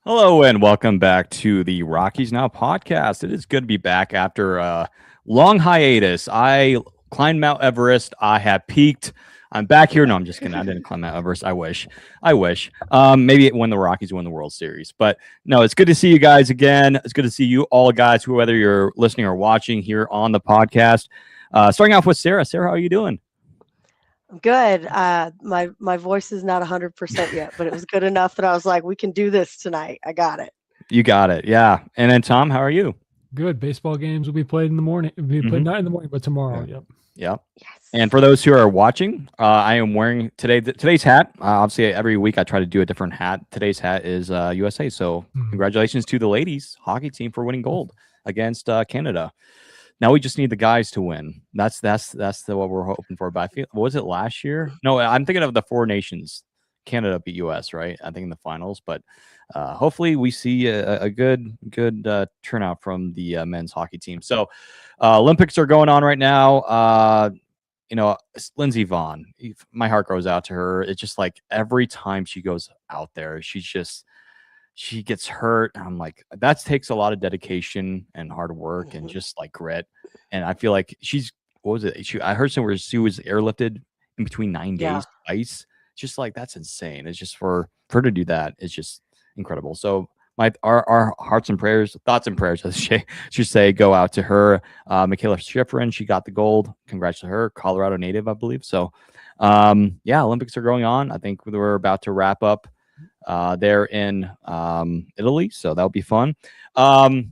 Hello and welcome back to the Rockies Now podcast. It is good to be back after a long hiatus. I climbed Mount Everest. I have peaked. I'm back here. No, I'm just kidding. I didn't climb Mount Everest. I wish. Maybe when the Rockies win the World Series. But no, it's good to see you guys again. It's good to see you all guys, whether you're listening or watching here on the podcast. Starting off with Sarah. Sarah, how are you doing? Good. My voice is not 100% yet, but it was good enough that I was like, we can do this tonight. I got it. You got it. Yeah. And then Tom, how are you? Good. Baseball games will be played in the morning. Will be played not in the morning, but tomorrow. Yeah. Yep. Yep. Yes. And for those who are watching, I am wearing today's hat. Obviously, every week I try to do a different hat. Today's hat is USA. So congratulations to the ladies hockey team for winning gold against Canada. Now we just need the guys to win. That's what we're hoping for. But I feel, what was it last year? No, I'm thinking of the four nations. Canada beat US, right? I think in the finals. But hopefully we see a good turnout from the men's hockey team. So Olympics are going on right now. Lindsey Vonn, my heart goes out to her. It's just like every time she goes out there, she gets hurt. And I'm like, that takes a lot of dedication and hard work and just like grit. And I feel like what was it? I heard somewhere she was airlifted in between 9 days ice. Just like, that's insane. It's just for her to do that. It's just incredible. So our hearts and prayers, thoughts and prayers, as she should say, go out to her. Michaela Schifrin, she got the gold. Congrats to her. Colorado native, I believe. So, Olympics are going on. I think we're about to wrap up there in Italy, so that'll be fun. Guys.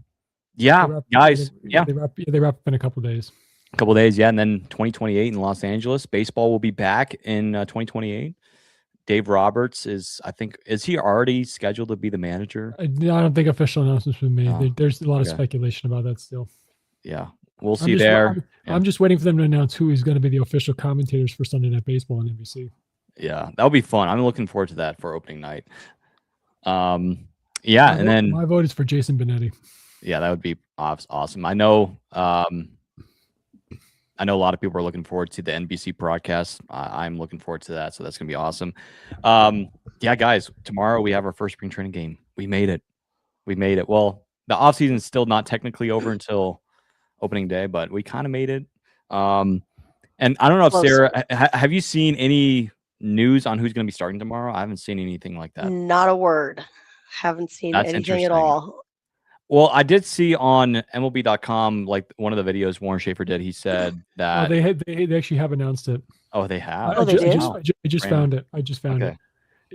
They wrap up in a couple of days. And then 2028 in Los Angeles. Baseball will be back in 2028. Dave Roberts is he already scheduled to be the manager? I don't think official announcements been made. There's a lot of speculation about that still. Yeah, we'll see there. I'm just waiting for them to announce who is going to be the official commentators for Sunday Night Baseball on NBC. Yeah, that'll be fun. I'm looking forward to that for opening night. And then my vote is for Jason Benetti. Yeah, that would be awesome. I know a lot of people are looking forward to the NBC broadcast. I'm looking forward to that, so that's gonna be awesome. Guys, tomorrow we have our first spring training game. We made it. Well, the off season is still not technically over until opening day, but we kind of made it. And I don't know if Sarah, have you seen any news on who's going to be starting tomorrow? I haven't seen anything like that. Not a word. Haven't seen anything at all. Well, I did see on MLB.com, like one of the videos Warren Schaefer did. He said that they actually have announced it. Oh, they have. I just found it. it.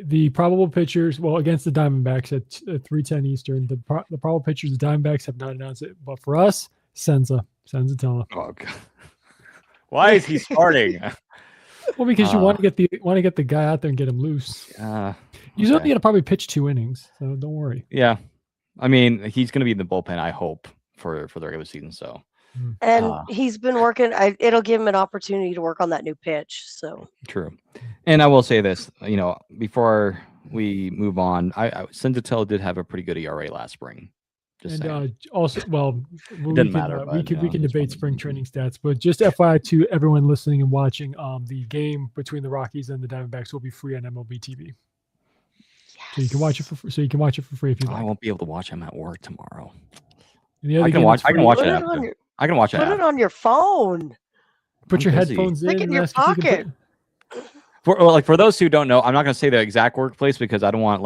The probable pitchers, against the Diamondbacks at 3:10 Eastern. The probable pitchers, the Diamondbacks have not announced it, but for us, Senza Tella. Oh God. Why is he starting? Well, because you want to get the guy out there and get him loose. He's only going to probably pitch 2 innings, so don't worry. Yeah, I mean, he's going to be in the bullpen, I hope, for the regular season. So, and he's been working. It'll give him an opportunity to work on that new pitch. So true. And I will say this, before we move on, Senza did have a pretty good ERA last spring. Also, it doesn't matter. We can debate spring training stats, but just FYI to everyone listening and watching, the game between the Rockies and the Diamondbacks will be free on MLB TV. Yes. So you can watch it for free if you like. I won't be able to watch them at work tomorrow. I can watch it after. I can watch it. Put it on your phone. Put your headphones in. Stick it in your pocket. For those who don't know, I'm not going to say the exact workplace because I don't want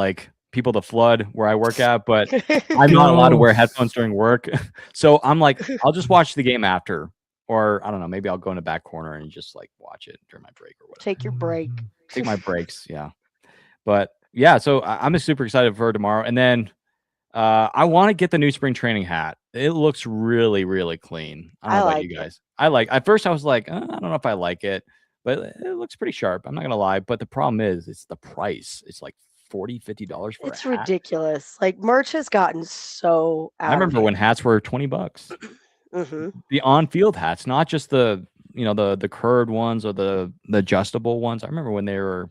people to flood where I work at, but I'm not allowed to wear headphones during work. So I'm like, I'll just watch the game after, or I don't know, maybe I'll go in the back corner and just watch it during my break or whatever. Take your break. Take my breaks. Yeah. But yeah, so I'm super excited for tomorrow. And then I want to get the new spring training hat. It looks really, really clean. I don't know about you guys. At first I was like, I don't know if I like it, but it looks pretty sharp. I'm not going to lie. But the problem is it's the price. It's like $40-50 for it's ridiculous. Merch has gotten so out. I remember when hats were $20. The on-field hats, not just the curved ones or the adjustable ones. I remember when they were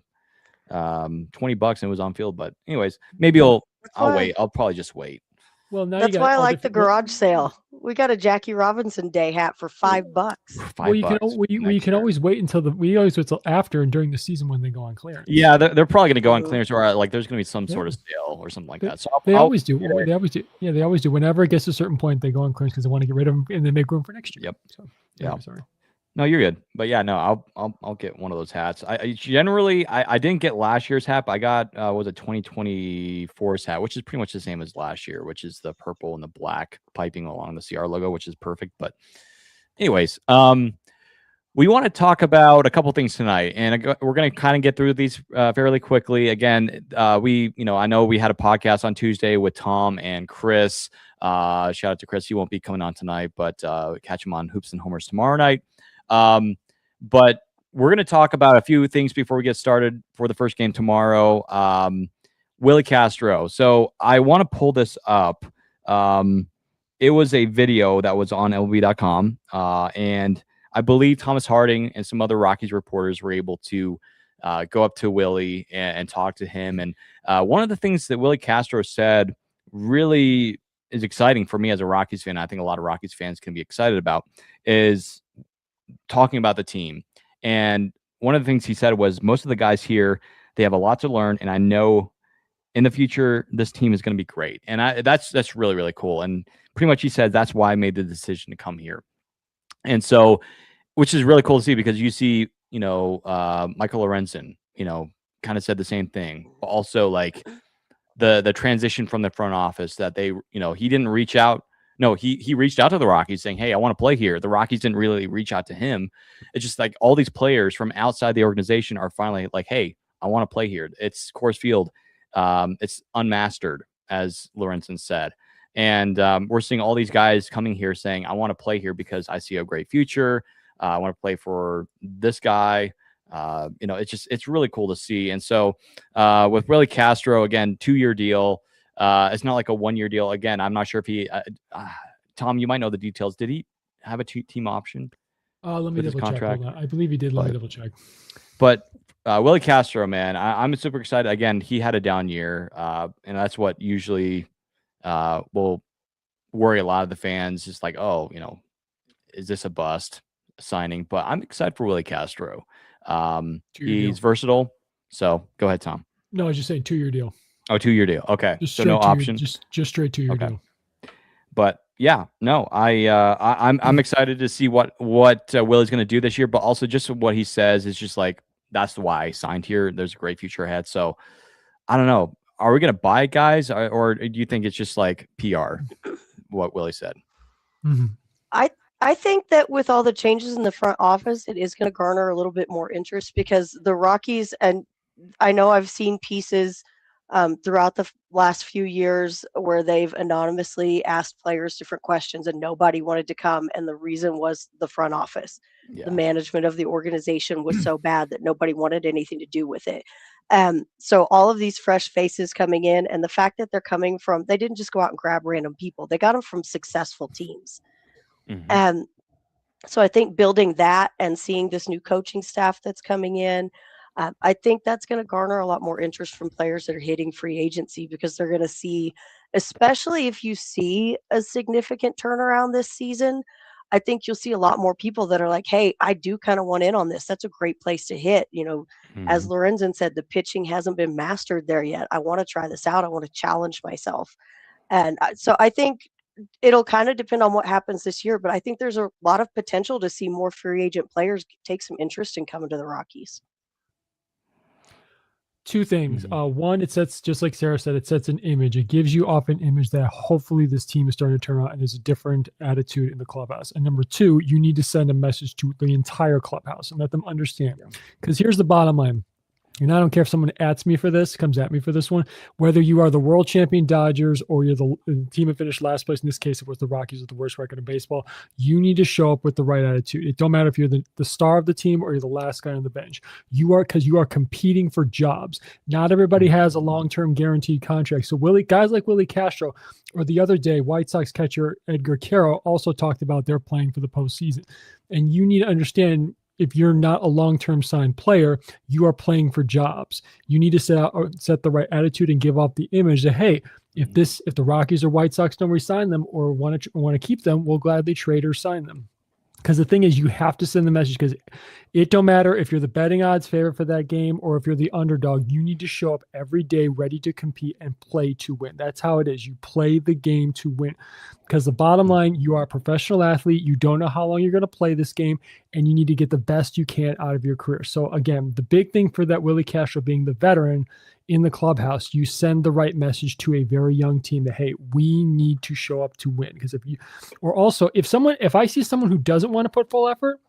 $20 and it was on field. But anyways, maybe I'll wait. I'll probably just wait. Well, now That's why I like the garage sale. We got a Jackie Robinson Day hat for $5. Well, you can always wait until after and during the season when they go on clearance. Yeah, they're probably going to go on clearance, or like there's going to be some sort of sale or something like that. So they always do. They always do. Yeah, they always do. Whenever it gets to a certain point, they go on clearance because they want to get rid of them and they make room for next year. Yep. So, yeah. Sorry. No, you're good. But yeah, no, I'll get one of those hats. I generally didn't get last year's hat, but I got was a 2024's hat, which is pretty much the same as last year, which is the purple and the black piping along the CR logo, which is perfect. But anyways, we want to talk about a couple things tonight, and we're going to kind of get through these fairly quickly. Again, I know we had a podcast on Tuesday with Tom and Chris. Shout out to Chris. He won't be coming on tonight, but catch him on Hoops and Homers tomorrow night. But we're going to talk about a few things before we get started for the first game tomorrow. Willi Castro. So I want to pull this up. It was a video that was on LB.com. And I believe Thomas Harding and some other Rockies reporters were able to go up to Willi and talk to him. And one of the things that Willi Castro said really is exciting for me as a Rockies fan. I think a lot of Rockies fans can be excited about is talking about the team. And one of the things he said was most of the guys here, they have a lot to learn. And I know in the future, this team is going to be great. And that's really, really cool. And pretty much he said, that's why I made the decision to come here. And so, which is really cool to see because you see, Michael Lorenzen, kind of said the same thing, but also like the transition from the front office that they, he didn't reach out. No, he reached out to the Rockies saying, hey, I want to play here. The Rockies didn't really reach out to him. It's just like all these players from outside the organization are finally like, hey, I want to play here. It's Coors Field. It's unmastered, as Lorenzen said. And we're seeing all these guys coming here saying, I want to play here because I see a great future. I want to play for this guy. It's really cool to see. And so with Willi Castro, again, 2-year deal. It's not like a 1-year deal. Again, I'm not sure if he, Tom, you might know the details. Did he have a team option? Let me double check. I believe he did. Let me double check. But Willi Castro, man, I'm super excited. Again, he had a down year, and that's what usually will worry a lot of the fans. Just like, is this a bust signing? But I'm excited for Willi Castro. He's versatile. So go ahead, Tom. No, I was just saying 2-year deal. Oh, 2-year deal. Okay. So no option. Just straight 2-year deal. But yeah, no, I'm excited to see what Willi's going to do this year, but also just what he says is just like, that's why I signed here. There's a great future ahead. So I don't know. Are we going to buy guys or do you think it's just like PR, what Willi said? Mm-hmm. I think that with all the changes in the front office, it is going to garner a little bit more interest because the Rockies, and I know I've seen pieces throughout the last few years where they've anonymously asked players different questions and nobody wanted to come. And the reason was the front office. Yeah. The management of the organization was so bad that nobody wanted anything to do with it. So all of these fresh faces coming in and the fact that they're coming from, they didn't just go out and grab random people. They got them from successful teams. Mm-hmm. So I think building that and seeing this new coaching staff that's coming in, I think that's going to garner a lot more interest from players that are hitting free agency because they're going to see, especially if you see a significant turnaround this season, I think you'll see a lot more people that are like, hey, I do kind of want in on this. That's a great place to hit. As Lorenzen said, the pitching hasn't been mastered there yet. I want to try this out. I want to challenge myself. And so I think it'll kind of depend on what happens this year, but I think there's a lot of potential to see more free agent players take some interest in coming to the Rockies. 2 things. One, it sets, just like Sarah said, it sets an image. It gives you off an image that hopefully this team is starting to turn out and there's a different attitude in the clubhouse. And number 2, you need to send a message to the entire clubhouse and let them understand. Because here's the bottom line. And I don't care if someone comes at me for this one, whether you are the world champion Dodgers or you're the team that finished last place. In this case, it was the Rockies with the worst record in baseball. You need to show up with the right attitude. It don't matter if you're the star of the team or you're the last guy on the bench. Because you are competing for jobs. Not everybody has a long-term guaranteed contract. So guys like Willi Castro, or the other day, White Sox catcher Edgar Carroll also talked about they're playing for the postseason. And you need to understand, if you're not a long-term signed player, you are playing for jobs. You need to set the right attitude and give off the image that, hey, If the Rockies or White Sox don't re-sign them or want to keep them, we'll gladly trade or sign them. Because the thing is, you have to send the message, because it don't matter if you're the betting odds favorite for that game or if you're the underdog. You need to show up every day ready to compete and play to win. That's how it is. You play the game to win. Because the bottom line, you are a professional athlete. You don't know how long you're going to play this game, and you need to get the best you can out of your career. So again, the big thing for that Willi Castro being the veteran in the clubhouse, you send the right message to a very young team that, hey, we need to show up to win. Because if I see someone who doesn't want to put full effort,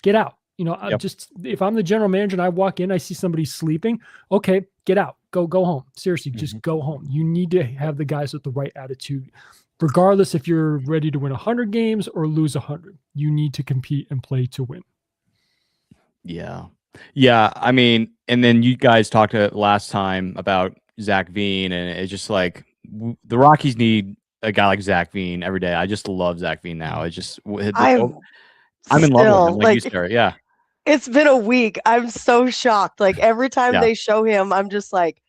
get out. If I'm the general manager and I walk in, I see somebody sleeping, okay, get out, go home. Seriously, just go home. You need to have the guys with the right attitude. Regardless if you're ready to win 100 games or lose 100, you need to compete and play to win. Yeah. Yeah. I mean, and then you guys talked last time about Zach Veen, and it's just like the Rockies need a guy like Zach Veen every day. I just love Zach Veen now. It's just, I'm in love with him. Like you said, yeah. It's been a week. I'm so shocked. Like every time they show him, I'm just like,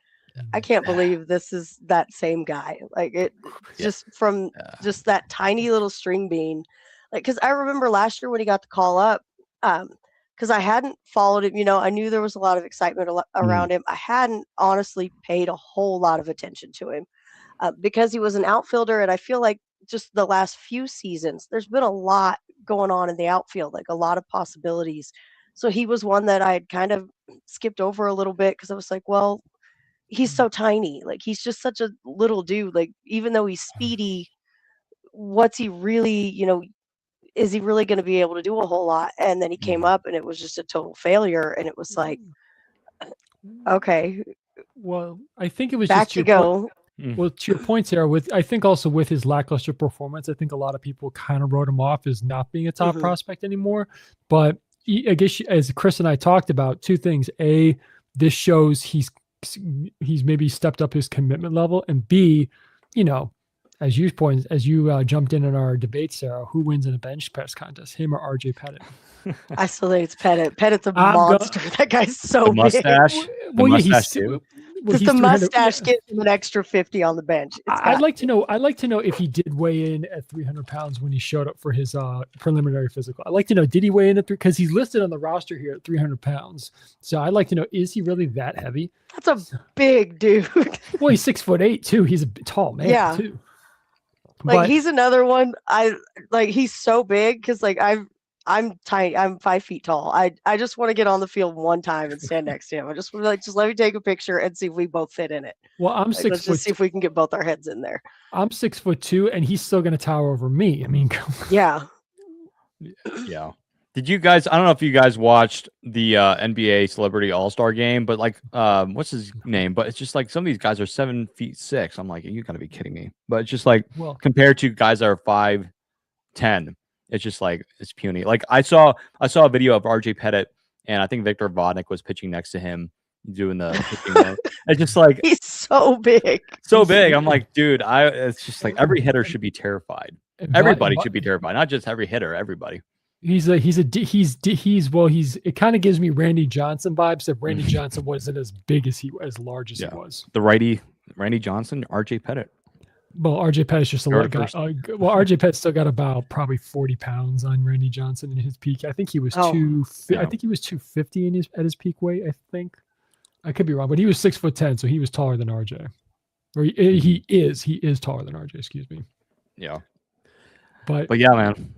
I can't believe this is that same guy. Like just from just that tiny little string bean. Like, cause I remember last year when he got the call up, cause I hadn't followed him, I knew there was a lot of excitement around him. I hadn't honestly paid a whole lot of attention to him because he was an outfielder. And I feel like just the last few seasons, there's been a lot going on in the outfield, like a lot of possibilities. So he was one that I'd kind of skipped over a little bit because I was like, well, he's so tiny. Like he's just such a little dude. Like even though he's speedy, what's he really, is he really going to be able to do a whole lot? And then he came up and it was just a total failure. And it was like, okay. Well, I think it was back just to go. Well, to your point, Sarah, I think also with his lackluster performance, I think a lot of people kind of wrote him off as not being a top prospect anymore. But I guess as Chris and I talked about, two things. A, this shows he's maybe stepped up his commitment level, and B, as you jumped in our debate, Sarah, who wins in a bench press contest, him or RJ Pettit? I still think it's Pettit. Pettit's a monster. That guy's so the mustache, big. The mustache too. Just the mustache gives him an extra 50 on the bench. I'd like to know if he did weigh in at 300 pounds when he showed up for his preliminary physical. I'd like to know, did he weigh in at because he's listed on the roster here at 300 pounds. So I'd like to know, is he really that heavy? That's a big dude. Well, he's 6'8" too. He's a tall man too. Like he's another one. He's so big because I'm tiny. I'm 5 feet tall. I just want to get on the field one time and stand next to him. I just want to just let me take a picture and see if we both fit in it. Well, I'm 6 Let's just see if we can get both our heads in there. I'm 6'2", and he's still going to tower over me. I mean, yeah. Yeah. Did you guys? I don't know if you guys watched the NBA Celebrity All-Star Game, but what's his name? But it's just like some of these guys are 7'6". I'm like, you got to be kidding me. But it's just like compared to guys that are 5'10". It's just like it's puny. Like I saw a video of RJ Pettit, and I think Victor Vodnik was pitching next to him doing the pitching. It's just like he's so big. So big. I'm like, dude, it's just like every hitter should be terrified. Everybody should be terrified, not just every hitter, everybody. It kind of gives me Randy Johnson vibes. If Randy Johnson wasn't as big as as large as he was. The righty Randy Johnson, RJ Pettit. Well, RJ Pettit's just a light guy. RJ Pettit still got about probably 40 pounds on Randy Johnson in his peak. I think he was I think he was 250 at his peak weight. I think I could be wrong, but he was 6'10", so he was taller than RJ. Or he is taller than RJ. Excuse me. Yeah. But yeah, man.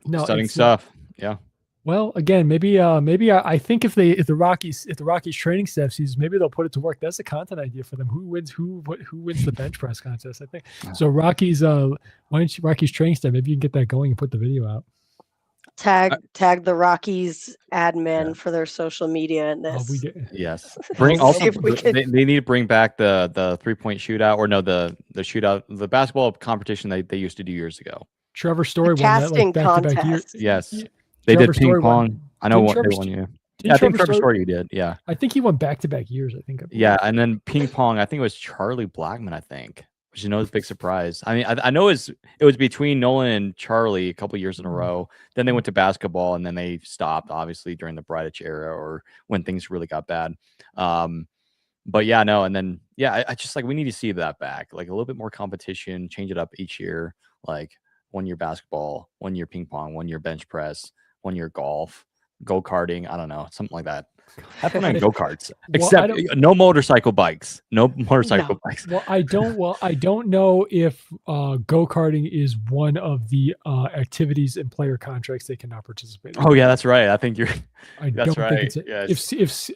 No, studying stuff. Yeah. Well, again, maybe I think if the Rockies training staff sees, maybe they'll put it to work. That's a content idea for them. Who wins the bench press contest? I think so. Rockies training staff, maybe you can get that going and put the video out. Tag the Rockies admin for their social media in this. Yes. They need to bring back the 3-point shootout, or no, the shootout, the basketball competition they used to do years ago. Trevor Story won casting that back-to-back years. Yes. They did ping pong. I know what they won. Yeah, I think Trevor Story did. Yeah. I think he won back-to-back years. I think. Yeah, and then ping pong. I think it was Charlie Blackman. I think, which is no big surprise. I mean, I know it was between Nolan and Charlie a couple of years in a row. Then they went to basketball, and then they stopped, obviously during the Bridich era or when things really got bad. But yeah, no, and then I just like we need to see that back, like a little bit more competition, change it up each year, like 1 year basketball, 1 year ping pong, 1 year bench press, 1 year golf, go karting. I don't know, something like that. Have fun on go karts, except no motorcycle bikes. No motorcycle bikes. Well, I don't know if go karting is one of the activities and player contracts they cannot participate in. Oh yeah, that's right. I think you're. That's right. If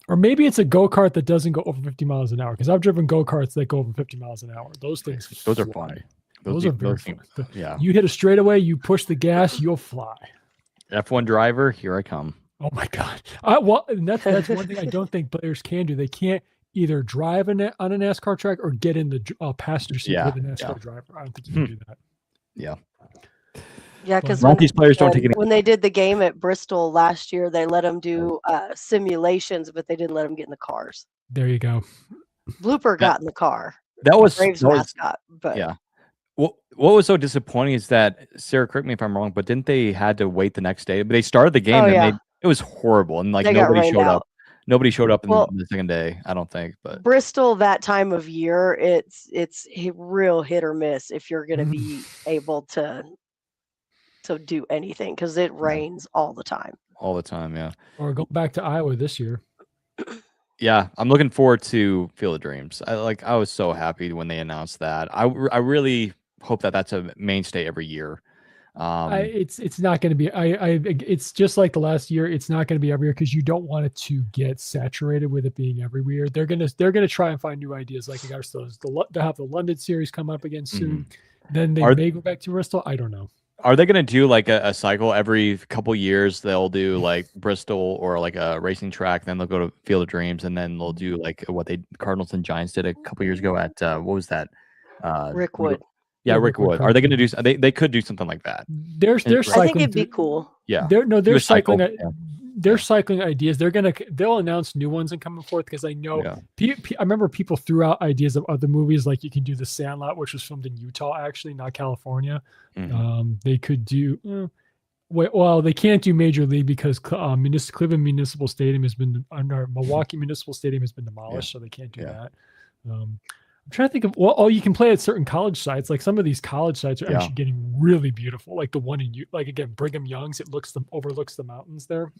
or maybe it's a go kart that doesn't go over 50 miles an hour, because I've driven go karts that go over 50 miles an hour. Those things. Those are fun. Those are very fun. Yeah. You hit a straightaway, you push the gas, you'll fly. F1 driver, here I come. Oh my God. That's one thing I don't think players can do. They can't either drive on a NASCAR track or get in the passenger seat with a NASCAR driver. I don't think you can do that. Yeah. Yeah, because Rockies players don't take any. When they did the game at Bristol last year, they let them do simulations, but they didn't let them get in the cars. There you go. Blooper got in the car. That was Braves mascot. But yeah. Well, what was so disappointing is that, Sarah, correct me if I'm wrong, but didn't they had to wait the next day? But they started the game and it was horrible, and like nobody showed up. Nobody showed up in the second day, I don't think. But Bristol, that time of year, it's real hit or miss if you're going to be able to do anything, because it rains all the time. All the time, yeah. Or go back to Iowa this year. Yeah, I'm looking forward to Field of Dreams. I was so happy when they announced that. I really hope that that's a mainstay every year. It's not going to be. It's just like the last year. It's not going to be every year because you don't want it to get saturated with it being every year. They're gonna try and find new ideas. Like they have the London series come up again soon. Then they may go back to Bristol. I don't know. Are they going to do like a cycle every couple years? They'll do like Bristol or like a racing track, then they'll go to Field of Dreams, and then they'll do like what Cardinals and Giants did a couple years ago at what was that? Rickwood. Yeah, Rickwood. Are they going to do? They could do something like that. They're I think it'd be cool. Yeah. They're cycling. They're cycling ideas. They'll announce new ones and coming forth, because I know I remember people threw out ideas of other movies, like you can do The Sandlot, which was filmed in Utah, actually, not California. They could do they can't do Major League because Cleveland Municipal Stadium has been Milwaukee Municipal Stadium has been demolished, so they can't do that. I'm trying to think of you can play at certain college sites. Like some of these college sites are actually getting really beautiful. Like the one in Brigham Young's, overlooks the mountains there.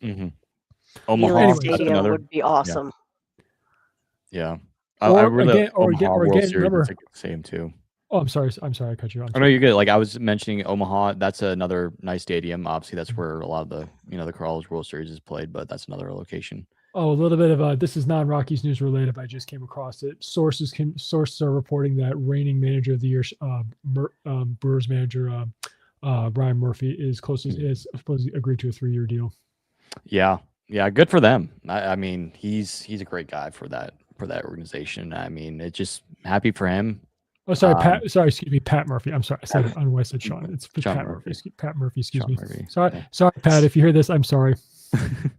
Omaha Stadium would be awesome. Yeah, remember same too. Oh, I'm sorry, I cut you off. I know you're good. Like I was mentioning Omaha, that's another nice stadium. Obviously, that's where a lot of the the College World Series is played, but that's another location. Oh, a little bit of this is non-Rockies news related, but I just came across it. Sources are reporting that reigning manager of the year, Brewers manager Brian Murphy is supposed to agree to a 3-year deal. Yeah, good for them. I mean, he's a great guy for that organization. I mean, it's just happy for him. Oh, sorry, Pat. Sorry, excuse me, Pat Murphy. I'm sorry, I said I don't know why I said Sean. It's Pat Murphy. Pat Murphy. Excuse me. Murphy. Sorry, Pat. If you hear this, I'm sorry.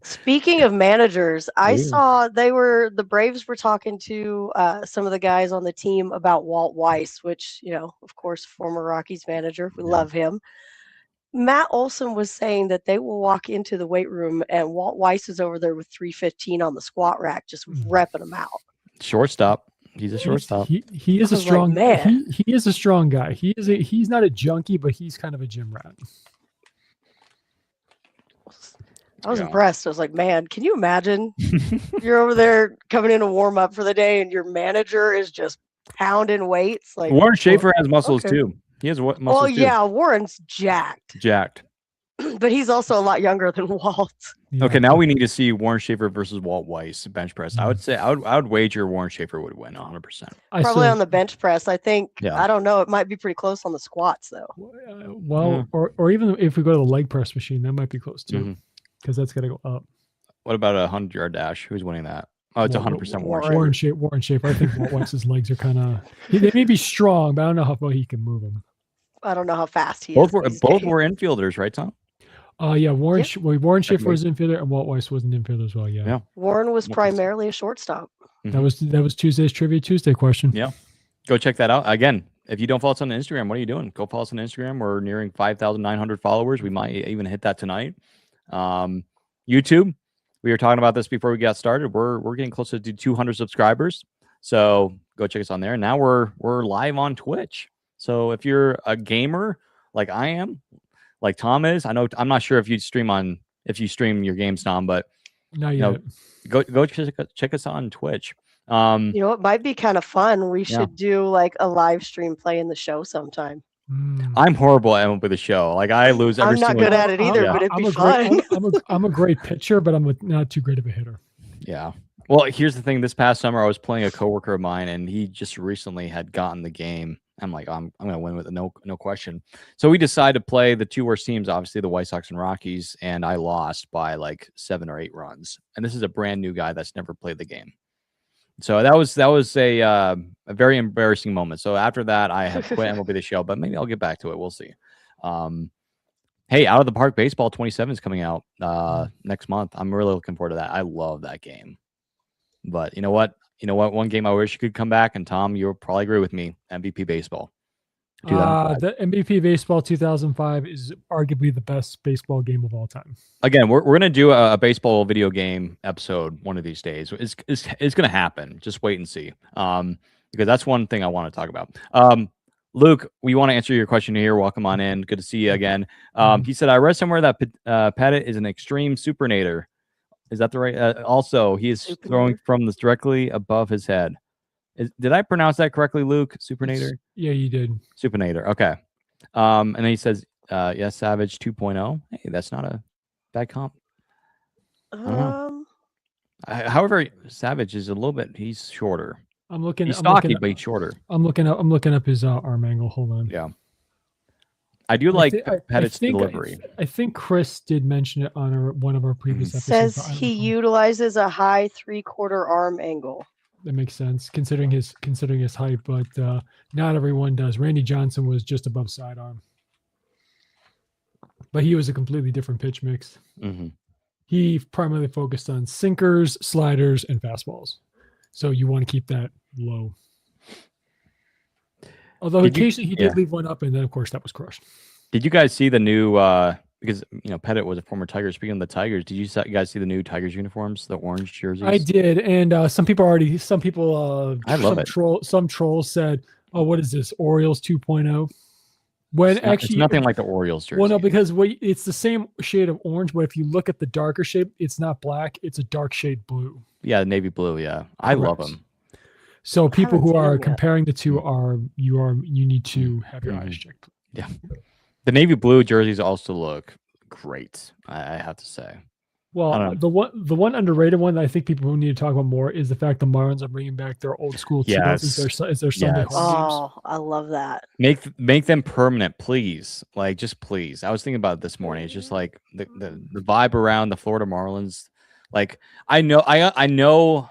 Speaking of managers, I saw the Braves were talking to some of the guys on the team about Walt Weiss, which, of course, former Rockies manager. We love him. Matt Olson was saying that they will walk into the weight room and Walt Weiss is over there with 315 on the squat rack, just repping them out. Shortstop. He's a shortstop. He is a strong man. He is a strong guy. He's not a junkie, but he's kind of a gym rat. I was impressed. I was like, man, can you imagine? You're over there coming in to warm up for the day and your manager is just pounding weights. Like Warren Schaefer has muscles too. He has muscles too. Well, yeah, Warren's jacked. But he's also a lot younger than Walt. Yeah. Okay, now we need to see Warren Schaefer versus Walt Weiss bench press. I would say I would wager Warren Schaefer would win 100%. Probably on the bench press. I think I don't know. It might be pretty close on the squats though. Or even if we go to the leg press machine, that might be close too. Because that's got to go up. What about a 100-yard dash? Who's winning that? Oh, it's 100% Warren Schaefer. Warren Schaefer. I think Walt Weiss's legs are kind of. They may be strong, but I don't know how well he can move them. I don't know how fast he is. Both days. were infielders, right, Tom? Yeah. Warren Schaefer was infielder, and Walt Weiss was an infielder as well. Yeah. Warren was primarily a shortstop. That was Tuesday's Trivia Tuesday question. Yeah. Go check that out again. If you don't follow us on Instagram, what are you doing? Go follow us on Instagram. We're nearing 5,900 followers. We might even hit that tonight. YouTube, we were talking about this before we got started. We're getting closer to 200 subscribers, so go check us on there. Now we're live on Twitch. So if you're a gamer like I am, like Tom is, I know I'm not sure if you stream your games, Tom, but not yet. Go check us on Twitch. It might be kind of fun. We should do like a live stream playing the show sometime. I'm horrible at MLB The Show. Like I lose every I'm not good at it either, but it'd be fun. I'm a great pitcher, but I'm not too great of a hitter. Yeah. Well, here's the thing. This past summer, I was playing a coworker of mine, and he just recently had gotten the game. I'm like, I'm gonna win with it, no question. So we decided to play the two worst teams, obviously the White Sox and Rockies, and I lost by like 7 or 8 runs. And this is a brand new guy that's never played the game. So that was a very embarrassing moment. So after that, I have quit MLB The Show, but maybe I'll get back to it. We'll see. Hey, Out of the Park Baseball 27 is coming out next month. I'm really looking forward to that. I love that game. But you know what? One game I wish could come back, and Tom, you'll probably agree with me. MVP Baseball. The MVP Baseball 2005 is arguably the best baseball game of all time. Again, we're gonna do a baseball video game episode one of these days. It's gonna happen. Just wait and see. Because that's one thing I want to talk about. Luke, we want to answer your question here. Welcome on in. Good to see you again. He said, I read somewhere that Pettit is an extreme supernator. Is that the right? Also, he is throwing from this directly above his head. Did I pronounce that correctly, Luke? Supernator? Yeah, you did. Supernator. Okay. And then he says, yes, Savage 2.0. Hey, that's not a bad comp. However, Savage is a little bit, he's shorter. He's stocky, but he's shorter. I'm looking up his arm angle. Hold on. Yeah. I do like Pettit's delivery. I think Chris did mention it on one of our previous episodes. Says he utilizes a high 3/4 arm angle. That makes sense considering his height, but not everyone does. Randy Johnson was just above sidearm, but he was a completely different pitch mix. He primarily focused on sinkers, sliders, and fastballs. So you want to keep that low. Although occasionally he did leave one up, and then of course that was crushed. Did you guys see the new? Because Pettit was a former Tiger. Speaking of the Tigers, did you guys see the new Tigers uniforms, the orange jerseys? I did, and some people. I love it. Some trolls said, "Oh, what is this? Orioles 2.0?" When it's nothing like the Orioles jersey. Well, no, because it's the same shade of orange, but if you look at the darker shade, it's not black; it's a dark shade blue. Yeah, navy blue. Yeah, I love them. So people who are comparing the two you need to have your eyes checked. Yeah. The navy blue jerseys also look great, I have to say. Well, the one underrated one that I think people need to talk about more is the fact the Marlins are bringing back their old school teams as their Sunday home games. Oh, I love that. Make them permanent, please. Like, just please. I was thinking about it this morning. It's just like the vibe around the Florida Marlins. Like, I know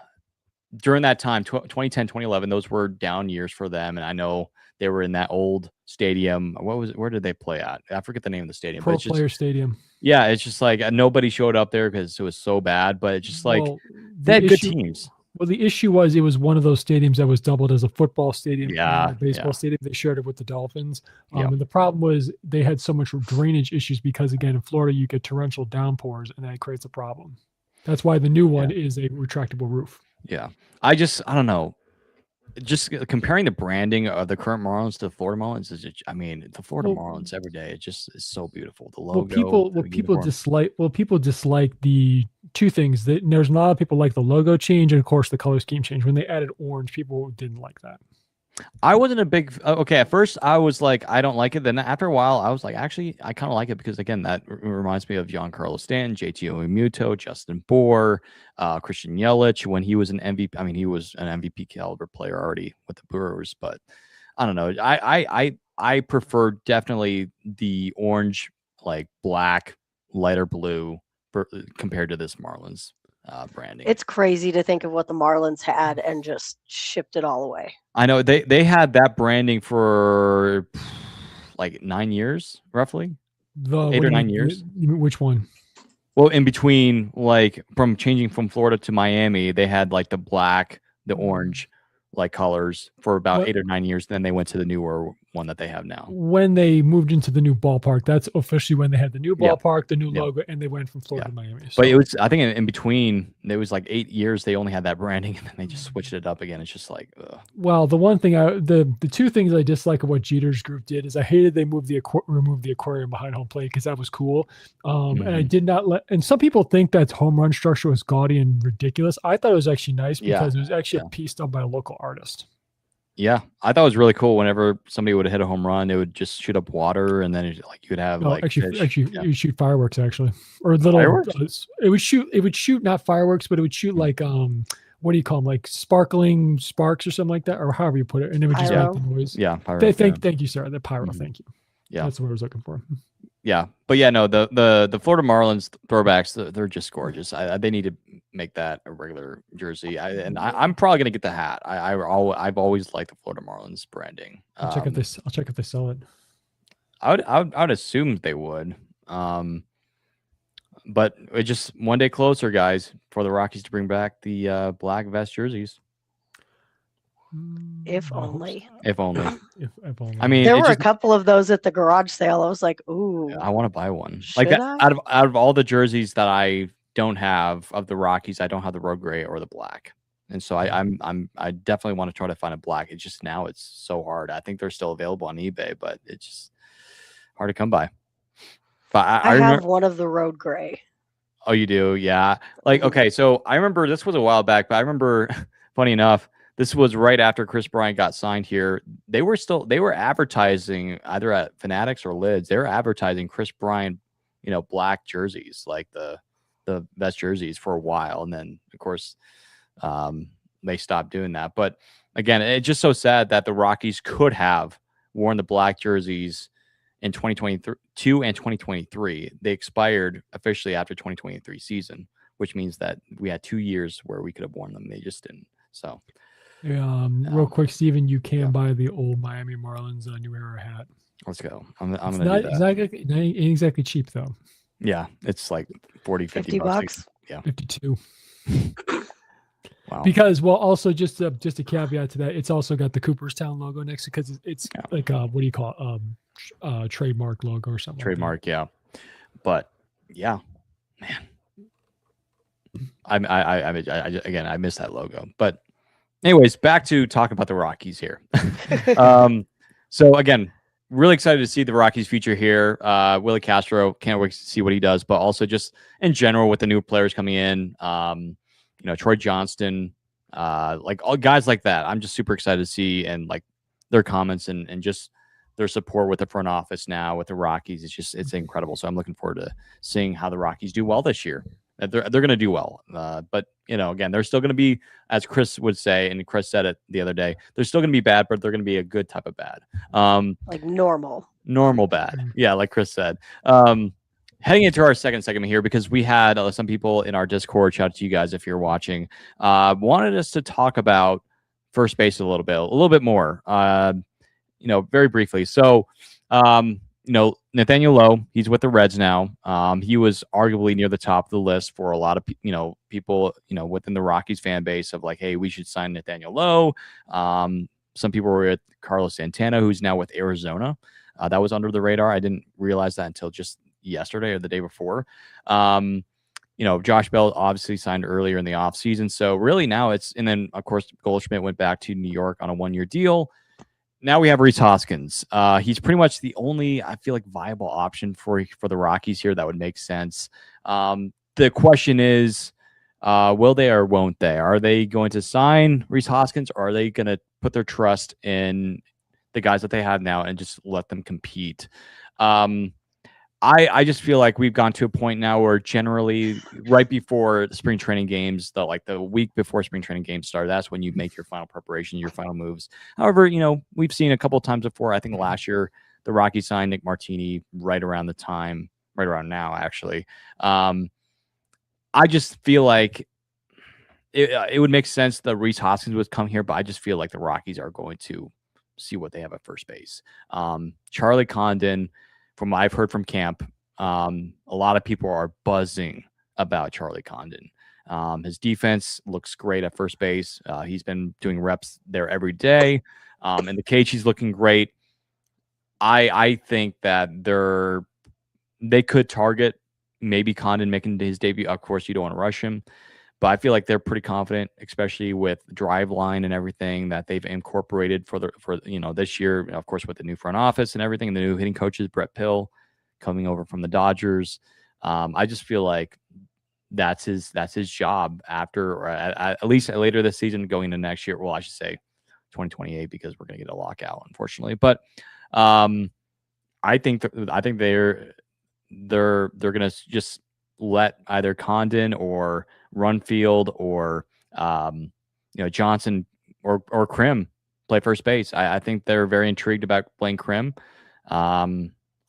during that time, 2010, 2011, those were down years for them, and I know they were in that old stadium. Where did they play at? I forget the name of the stadium. Pro Player Stadium. Yeah, it's just like nobody showed up there because it was so bad. But it's just like they had good teams. Well, the issue was it was one of those stadiums that was doubled as a football stadium and a baseball stadium. They shared it with the Dolphins. And the problem was they had so much drainage issues because, again, in Florida, you get torrential downpours, and that creates a problem. That's why the new one is a retractable roof. Yeah. I don't know. Just comparing the branding of the current Marlins to the Florida Marlins is just, the Florida Marlins every day, it just is so beautiful. The logo. People dislike the two things. There's a lot of people like the logo change and of course the color scheme change. When they added orange, people didn't like that. I wasn't a big at first I was like, I don't like it. Then after a while, I was like, actually, I kind of like it because again, that reminds me of Giancarlo Stanton, JT Realmuto, Justin Bour, Christian Yelich when he was an MVP. I mean, he was an MVP caliber player already with the Brewers, but I don't know. I prefer definitely the orange, like black, lighter blue compared to this Marlins branding. It's crazy to think of what the Marlins had and just shipped it all away. I know they had that branding for like 9 years, roughly. 8 or 9 years. Which one? Well, in between, like from changing from Florida to Miami, they had like the black, the orange, like colors for about 8 or 9 years. Then they went to the newer one that they have now. When they moved into the new ballpark, that's officially when they had the new ballpark, the new logo, and they went from Florida to Miami. So. But it was, I think, in between, there was like 8 years they only had that branding, and then they just switched it up again. It's just like, ugh. Well, the one thing, the two things I dislike of what Jeter's group did is I hated they removed the aquarium behind home plate because that was cool, and I did not let. And some people think that home run structure was gaudy and ridiculous. I thought it was actually nice because it was actually a piece done by a local artist. Yeah, I thought it was really cool. Whenever somebody would hit a home run, they would just shoot up water, and then you would have you would shoot fireworks actually, or little. It would shoot not fireworks, but it would shoot like what do you call them, like sparkling sparks or something like that, or however you put it, and it would just make the noise. Yeah, pyro. Thank you, sir. The pyro. Thank you. Yeah, that's what I was looking for. Yeah, but yeah, no, the Florida Marlins throwbacks, they're just gorgeous. They need to make that a regular jersey. I'm probably gonna get the hat. I've always liked the Florida Marlins branding. I'll check if they sell it. I would assume they would. But it's just one day closer, guys, for the Rockies to bring back the black vest jerseys. If only. If only. I mean, there were a couple of those at the garage sale. I was like, ooh, I want to buy one. Should I? Out of all the jerseys that I don't have of the Rockies, I don't have the road gray or the black, and so I definitely want to try to find a black. It's just now it's so hard. I think they're still available on eBay, but it's just hard to come by. But I have one of the road gray. Oh, you do? Yeah. Okay, so I remember this was a while back, but I remember, funny enough, this was right after Chris Bryant got signed here. They were advertising either at Fanatics or Lids. They were advertising Chris Bryant, black jerseys, like the vest jerseys for a while. And then of course, they stopped doing that. But again, it's just so sad that the Rockies could have worn the black jerseys in 2022 and 2023. They expired officially after 2023 season, which means that we had 2 years where we could have worn them. They just didn't. So real quick, Steven, you can buy the old Miami Marlins New Era hat. Let's go. I'm gonna do that. It ain't exactly cheap though. Yeah, it's like 50 bucks. Yeah, 52. Wow. Because also just a caveat to that, it's also got the Cooperstown logo next to, because it's like what do you call it? Trademark logo or something. Trademark, yeah. But yeah, man, I miss that logo. But anyways, back to talking about the Rockies here. So again, really excited to see the Rockies future here. Willi Castro, can't wait to see what he does, but also just in general with the new players coming in, Troy Johnston, like all guys like that. I'm just super excited to see, and like their comments and just their support with the front office now with the Rockies. It's incredible. So I'm looking forward to seeing how the Rockies do well this year. They're going to do well. But again, they're still going to be, as Chris would say, and Chris said it the other day, they're still going to be bad, but they're going to be a good type of bad. Like normal bad. Yeah. Like Chris said. Heading into our second segment here, because we had some people in our Discord, shout out to you guys if you're watching, wanted us to talk about first base a little bit more, very briefly. So, Nathaniel Lowe, he's with the Reds now. He was arguably near the top of the list for a lot of people, within the Rockies fan base of like, hey, we should sign Nathaniel Lowe. Some people were with Carlos Santana, who's now with Arizona. That was under the radar. I didn't realize that until just yesterday or the day before. Josh Bell obviously signed earlier in the offseason. So really now and then of course Goldschmidt went back to New York on a 1-year deal. Now we have Rhys Hoskins. He's pretty much the only, I feel like, viable option for the Rockies here that would make sense. The question is, will they or won't they? Are they going to sign Rhys Hoskins, or are they going to put their trust in the guys that they have now and just let them compete? I just feel like we've gone to a point now where generally right before the spring training games, the week before spring training games start, that's when you make your final preparation, your final moves. However, we've seen a couple of times before. I think last year the Rockies signed Nick Martini right around now, actually. I just feel like it would make sense that Rhys Hoskins would come here, but I just feel like the Rockies are going to see what they have at first base. Charlie Condon, from what I've heard from camp, a lot of people are buzzing about Charlie Condon. His defense looks great at first base. He's been doing reps there every day. In the cage, he's looking great. I think that they could target maybe Condon making his debut. Of course, you don't want to rush him, but I feel like they're pretty confident, especially with Driveline and everything that they've incorporated for this year. Of course, with the new front office and everything, and the new hitting coaches, Brett Pill coming over from the Dodgers. I just feel like that's his job after, or at least later this season, going into next year. Well, I should say 2028 because we're going to get a lockout, unfortunately. But I think they're going to just let either Condon or Runfield or Johnson or Krim play first base. I think they're very intrigued about playing Krim.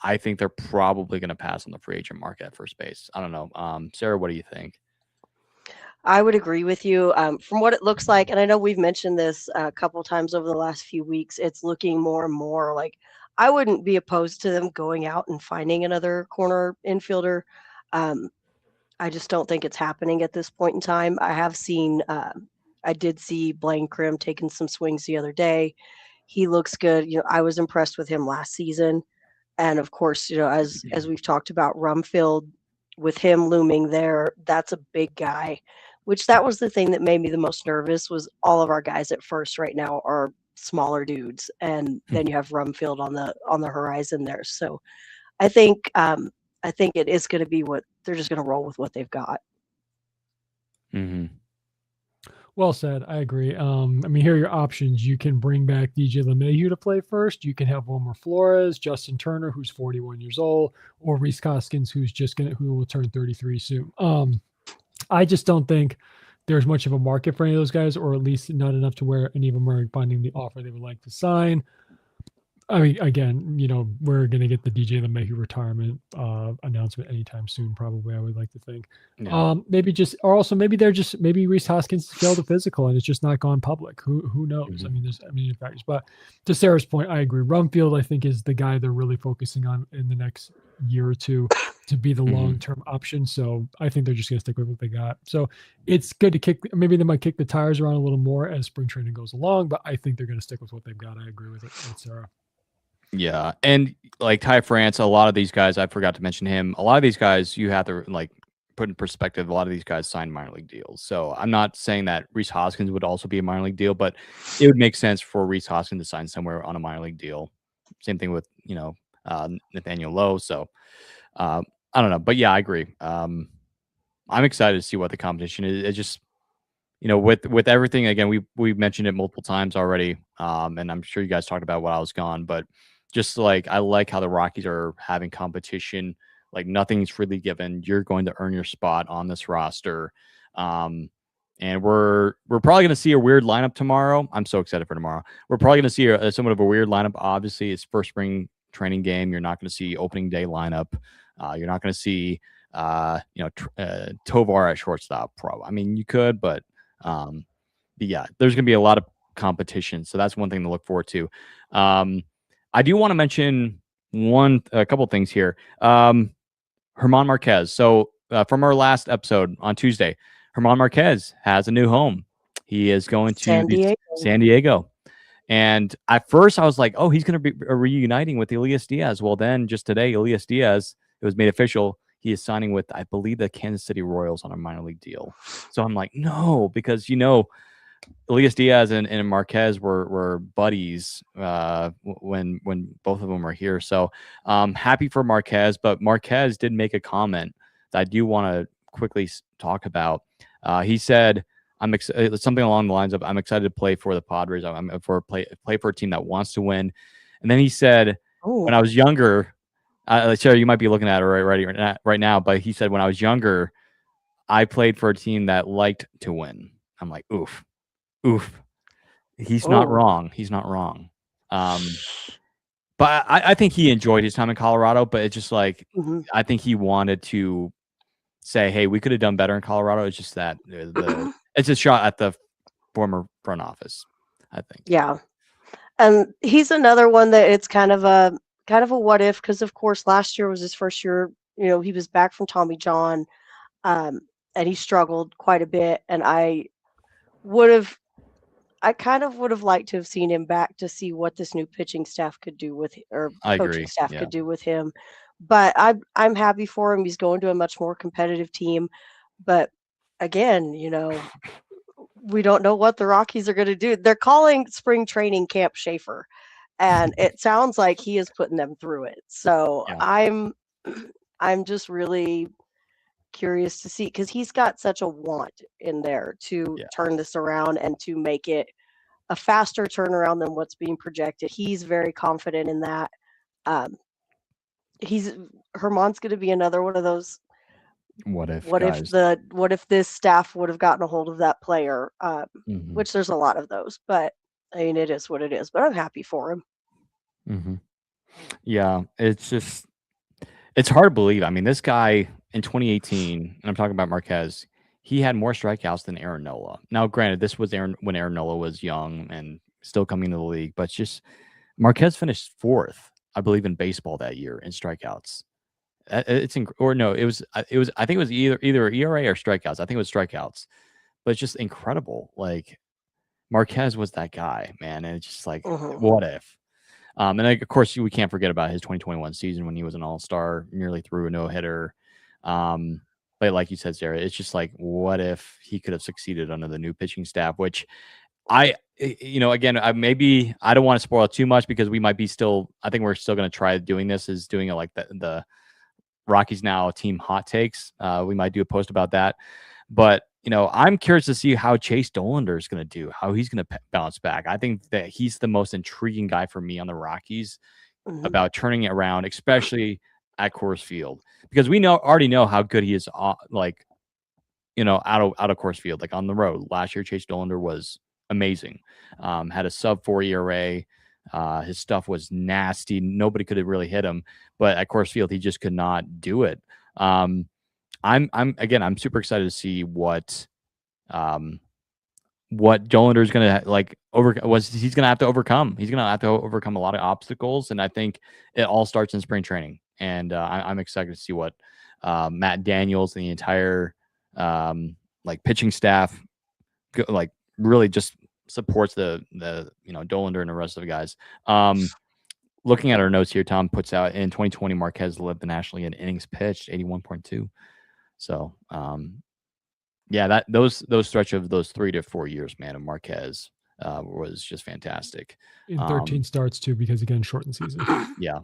I think they're probably going to pass on the free agent market at first base. I don't know. Sarah, what do you think? I would agree with you. From what it looks like, and I know we've mentioned this a couple times over the last few weeks, it's looking more and more like I wouldn't be opposed to them going out and finding another corner infielder. I just don't think it's happening at this point in time. I did see Blaine Krim taking some swings the other day. He looks good. I was impressed with him last season. And of course, as we've talked about Rumfield, with him looming there, that's a big guy, which that was the thing that made me the most nervous was all of our guys at first right now are smaller dudes. And then you have Rumfield on the horizon there. So I think it is going to be what they're just going to roll with what they've got. Mm-hmm. Well said. I agree. Here are your options. You can bring back DJ LeMahieu to play first. You can have Wilmer Flores, Justin Turner, who's 41 years old, or Rhys Hoskins, who will turn 33 soon. I just don't think there's much of a market for any of those guys, or at least not enough to where any of them are finding the offer they would like to sign. Again, we're going to get the DJ LeMahieu retirement announcement anytime soon, probably, I would like to think. Yeah. Maybe Rhys Hoskins failed a physical and it's just not gone public. Who knows? Mm-hmm. There's many factors. But to Sarah's point, I agree. Rumfield, I think, is the guy they're really focusing on in the next year or two to be the long-term option. So I think they're just going to stick with what they got. So it's good to maybe they might kick the tires around a little more as spring training goes along, but I think they're going to stick with what they've got. I agree with Sarah. Yeah, and like Ty France, a lot of these guys, I forgot to mention him. A lot of these guys, you have to put in perspective. A lot of these guys signed minor league deals. So I'm not saying that Rhys Hoskins would also be a minor league deal, but it would make sense for Rhys Hoskins to sign somewhere on a minor league deal. Same thing with Nathaniel Lowe. So I don't know, but yeah, I agree. I'm excited to see what the competition is. It's just with everything. Again, we've mentioned it multiple times already, and I'm sure you guys talked about while I was gone, but. Just I like how the Rockies are having competition. Like nothing's freely given. You're going to earn your spot on this roster. And we're probably going to see a weird lineup tomorrow. I'm so excited for tomorrow. We're probably going to see somewhat of a weird lineup. Obviously, it's first spring training game. You're not going to see opening day lineup. You're not going to see Tovar at shortstop. You could, but yeah, there's going to be a lot of competition. So that's one thing to look forward to. I do want to mention a couple things here. German Marquez. So from our last episode on Tuesday, German Marquez has a new home. He is going to San Diego. And at first I was like, oh, he's going to be reuniting with Elias Diaz. Well, then just today, Elias Diaz, it was made official. He is signing with, I believe, the Kansas City Royals on a minor league deal. So I'm like, no, because, Elias Diaz and Marquez were buddies when both of them were here. So happy for Marquez, but Marquez did make a comment that I do want to quickly talk about. He said, "I'm excited." Something along the lines of, "I'm excited to play for the Padres. I'm play for a team that wants to win." And then he said, "When I was younger, Sarah, you might be looking at it right now, but he said when I was younger, I played for a team that liked to win." I'm like, oof. He's not wrong. He's not wrong. But I think he enjoyed his time in Colorado, but it's just I think he wanted to say, hey, we could have done better in Colorado. It's just that it's a shot at the former front office, I think. Yeah. And he's another one that it's kind of a what if, because of course last year was his first year, he was back from Tommy John, and he struggled quite a bit. And I I kind of would have liked to have seen him back to see what this new pitching staff could do with, or I coaching agree. staff Yeah. could do with him. But I'm happy for him. He's going to a much more competitive team. But again, we don't know what the Rockies are going to do. They're calling spring training Camp Schaefer, and it sounds like he is putting them through it. So Yeah. I'm just really curious to see, because he's got such a want in there to turn this around and to make it a faster turnaround than what's being projected. He's very confident in that. Herman's going to be another one of those. What if this staff would have gotten a hold of that player? Mm-hmm. Which there's a lot of those, but I mean, it is what it is. But I'm happy for him. Mm-hmm. Yeah, it's hard to believe. I mean, this guy in 2018, and I'm talking about Marquez, he had more strikeouts than Aaron Nola. Now, granted, this was when Aaron Nola was young and still coming into the league, but just Marquez finished 4th, I believe, in baseball that year in strikeouts. I think it was either ERA or strikeouts. I think it was strikeouts, but it's just incredible. Like, Marquez was that guy, man, and it's just like, what if? And of course, we can't forget about his 2021 season when he was an all-star, nearly threw a no-hitter. But like you said, Sarah, it's just like, what if he could have succeeded under the new pitching staff? Which again, maybe I don't want to spoil it too much, because we might be I think we're still going to try doing this, is doing it like the Rockies Now team hot takes. We might do a post about that. But, I'm curious to see how Chase Dollander is going to do, how he's going to bounce back. I think that he's the most intriguing guy for me on the Rockies about turning it around, especially at Coors Field, because we already know how good he is, out of Coors Field, like on the road. Last year, Chase Dollander was amazing. Had a sub-4 ERA. His stuff was nasty. Nobody could have really hit him, but at Coors Field, he just could not do it. I'm super excited to see what Dollander is going to he's going to have to overcome. He's going to have to overcome a lot of obstacles, and I think it all starts in spring training. And I'm excited to see what Matt Daniels and the entire pitching staff really just supports the Dollander and the rest of the guys. Looking at our notes here, Tom puts out in 2020, Marquez led the National League in innings pitched, 81.2. So, those stretch of those 3 to 4 years, man, of Marquez was just fantastic. In 13 starts too, because again, shortened season. Yeah.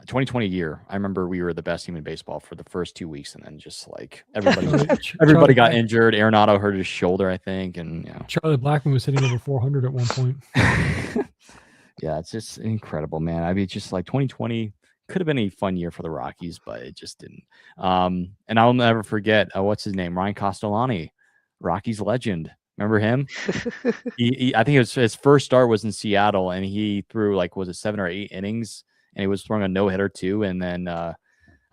2020 year, I remember we were the best team in baseball for the first 2 weeks, and then just like everybody got injured. Arenado hurt his shoulder, I think, and Charlie Blackmon was hitting over 400 at one point. Yeah, it's just incredible, man. I mean, it's just like 2020 could have been a fun year for the Rockies, but it just didn't. And I'll never forget what's his name, Ryan Castellani, Rockies legend. Remember him? I think his first start was in Seattle, and he threw 7 or 8 innings, and he was throwing a no-hitter too. And then I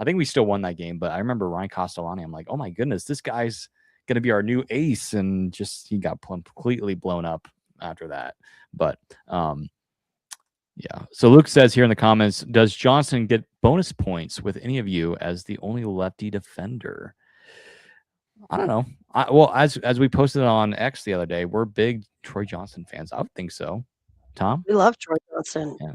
think we still won that game, but I remember Ryan Castellani. I'm like, oh my goodness, this guy's going to be our new ace. And just, he got completely blown up after that. But yeah. So Luke says here in the comments, does Johnson get bonus points with any of you as the only lefty defender? I don't know. Well, as we posted on X the other day, we're big Troy Johnson fans. I would think so. Tom? We love Troy Johnson. Yeah.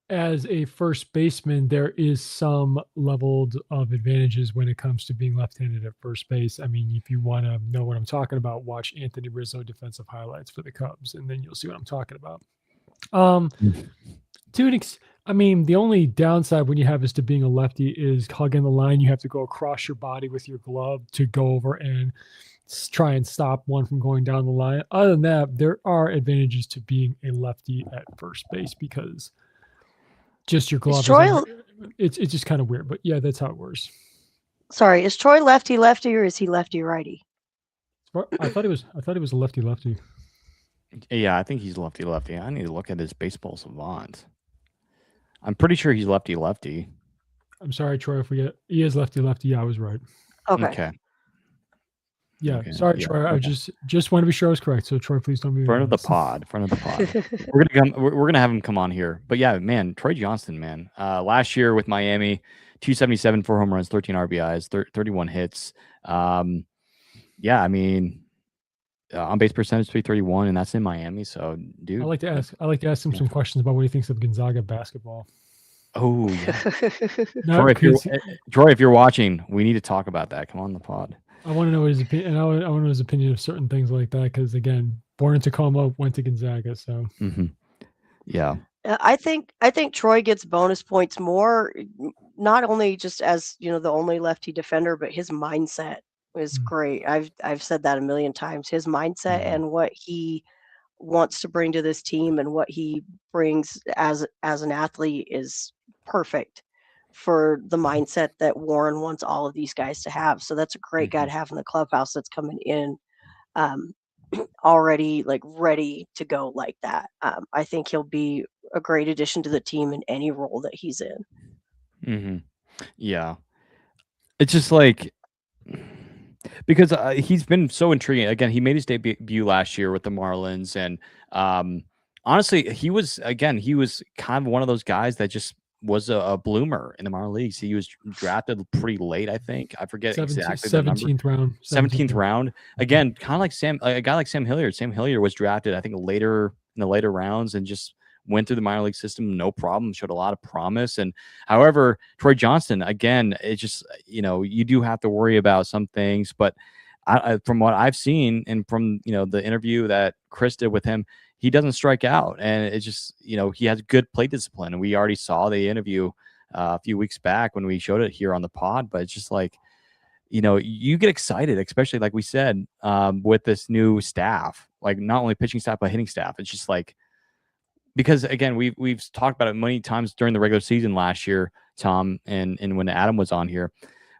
As a first baseman, there is some leveled of advantages when it comes to being left-handed at first base. I mean, if you want to know what I'm talking about, watch Anthony Rizzo defensive highlights for the Cubs, and then you'll see what I'm talking about. The only downside when you have as to being a lefty is hugging the line. You have to go across your body with your glove to go over and try and stop one from going down the line. Other than that, there are advantages to being a lefty at first base, because just your glove. It's just kind of weird, but yeah, that's how it works. Sorry, is Troy lefty or is he lefty righty? I thought he was a lefty. Yeah, I think he's lefty. I need to look at his baseball savant. I'm pretty sure he's lefty. I'm sorry, Troy. He is lefty. Yeah, I was right. Okay. Yeah, okay. Sorry, yeah, Troy. Okay. I just want to be sure I was correct. So, Troy, please don't be front of the pod. We're gonna have him come on here. But yeah, man, Troy Johnson, man. Last year with Miami, 277, 4 home runs, 13 RBIs, 31 hits. Yeah, I mean, on base percentage 331, and that's in Miami. So, dude, I like to ask him some questions about what he thinks of Gonzaga basketball. Oh yeah, Troy, if you're watching, we need to talk about that. Come on the pod. I want to know his opinion, and I want to know his opinion of certain things like that. Because again, born in Tacoma, went to Gonzaga, so yeah. I think Troy gets bonus points more, not only just as the only lefty defender, but his mindset is great. I've said that a million times. His mindset and what he wants to bring to this team and what he brings as an athlete is perfect for the mindset that Warren wants all of these guys to have. So that's a great guy to have in the clubhouse that's coming in already like ready to go like that. I think he'll be a great addition to the team in any role that he's in. Yeah. It's just like, because he's been so intriguing. Again, he made his debut last year with the Marlins, and honestly, he was kind of one of those guys that just was a bloomer in the minor leagues. He was drafted pretty late, I think. I forget exactly the number. 17th round. 17th round. Again, kind of like a guy like Sam Hilliard. Sam Hilliard was drafted, I think, later in the later rounds, and just went through the minor league system, no problem, showed a lot of promise. And however, Troy Johnston, again, it's just, you do have to worry about some things, but from what I've seen and from, the interview that Chris did with him, he doesn't strike out. And it's just, he has good plate discipline. And we already saw the interview a few weeks back when we showed it here on the pod, but it's just like, you get excited, especially like we said, with this new staff, like not only pitching staff, but hitting staff. It's just like, because again, we've talked about it many times during the regular season last year, Tom, and when Adam was on here,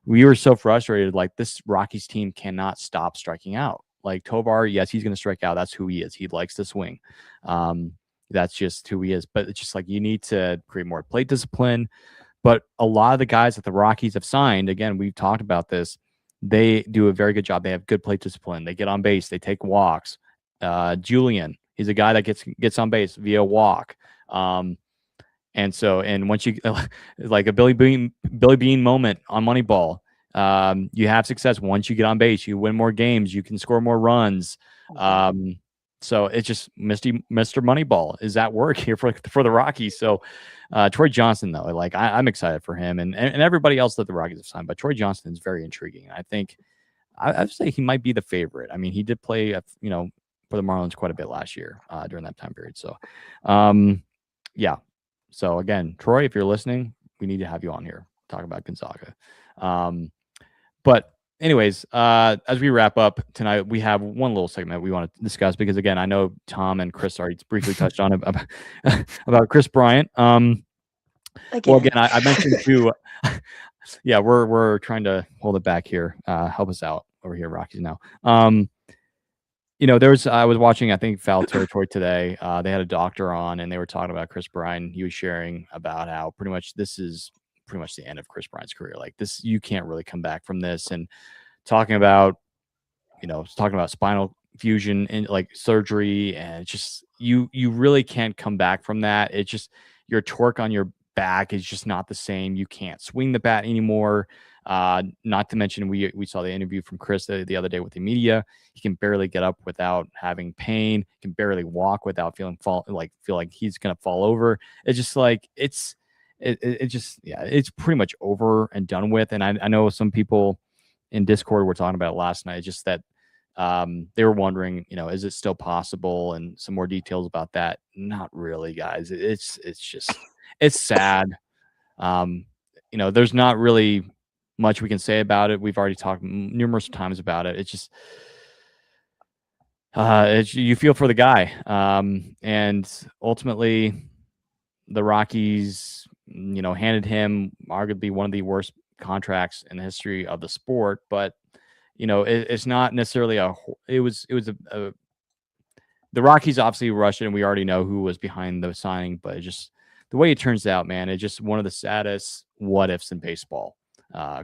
we were so frustrated. Like, this Rockies team cannot stop striking out. Like Tovar, yes, he's going to strike out. That's who he is. He likes to swing. That's just who he is. But it's just like, you need to create more plate discipline. But a lot of the guys that the Rockies have signed, again, we've talked about this, they do a very good job. They have good plate discipline. They get on base. They take walks. Julian, he's a guy that gets on base via walk. And once you like a Billy Bean moment on Moneyball, you have success once you get on base. You win more games. You can score more runs. So it's just Mr. Moneyball is at work here for the Rockies. So Troy Johnston, though, like I'm excited for him and everybody else that the Rockies have signed. But Troy Johnston is very intriguing. I think I'd say he might be the favorite. I mean, he did play, for the Marlins quite a bit last year during that time period. So, yeah. So again, Troy, if you're listening, we need to have you on here talk about Gonzaga. But anyways, as we wrap up tonight, we have one little segment we want to discuss because again, I know Tom and Chris already briefly touched on it about Chris Bryant. Well, again, I mentioned too. Yeah, we're trying to hold it back here. Help us out over here, Rockies now. I was watching, I think, Foul Territory today. They had a doctor on, and they were talking about Chris Bryant. He was sharing about how pretty much this is pretty much the end of Chris Bryant's career. Like this, you can't really come back from this. And talking about spinal fusion and like surgery, and it's just you really can't come back from that. It's just your torque on your back is just not the same. You can't swing the bat anymore. Not to mention we saw the interview from Chris the other day with the media. He can barely get up without having pain. He can barely walk without feel like he's gonna fall over. It's just like it's pretty much over and done with. And I know some people in Discord were talking about it last night, just that they were wondering, is it still possible, and some more details about that. Not really, guys. It's sad. There's not really much we can say about it. We've already talked numerous times about it. It's just you feel for the guy, and ultimately the Rockies handed him arguably one of the worst contracts in the history of the sport. But it's not necessarily the Rockies obviously rushed it, and we already know who was behind the signing, but it's just the way it turns out, man, it's just one of the saddest what ifs in baseball.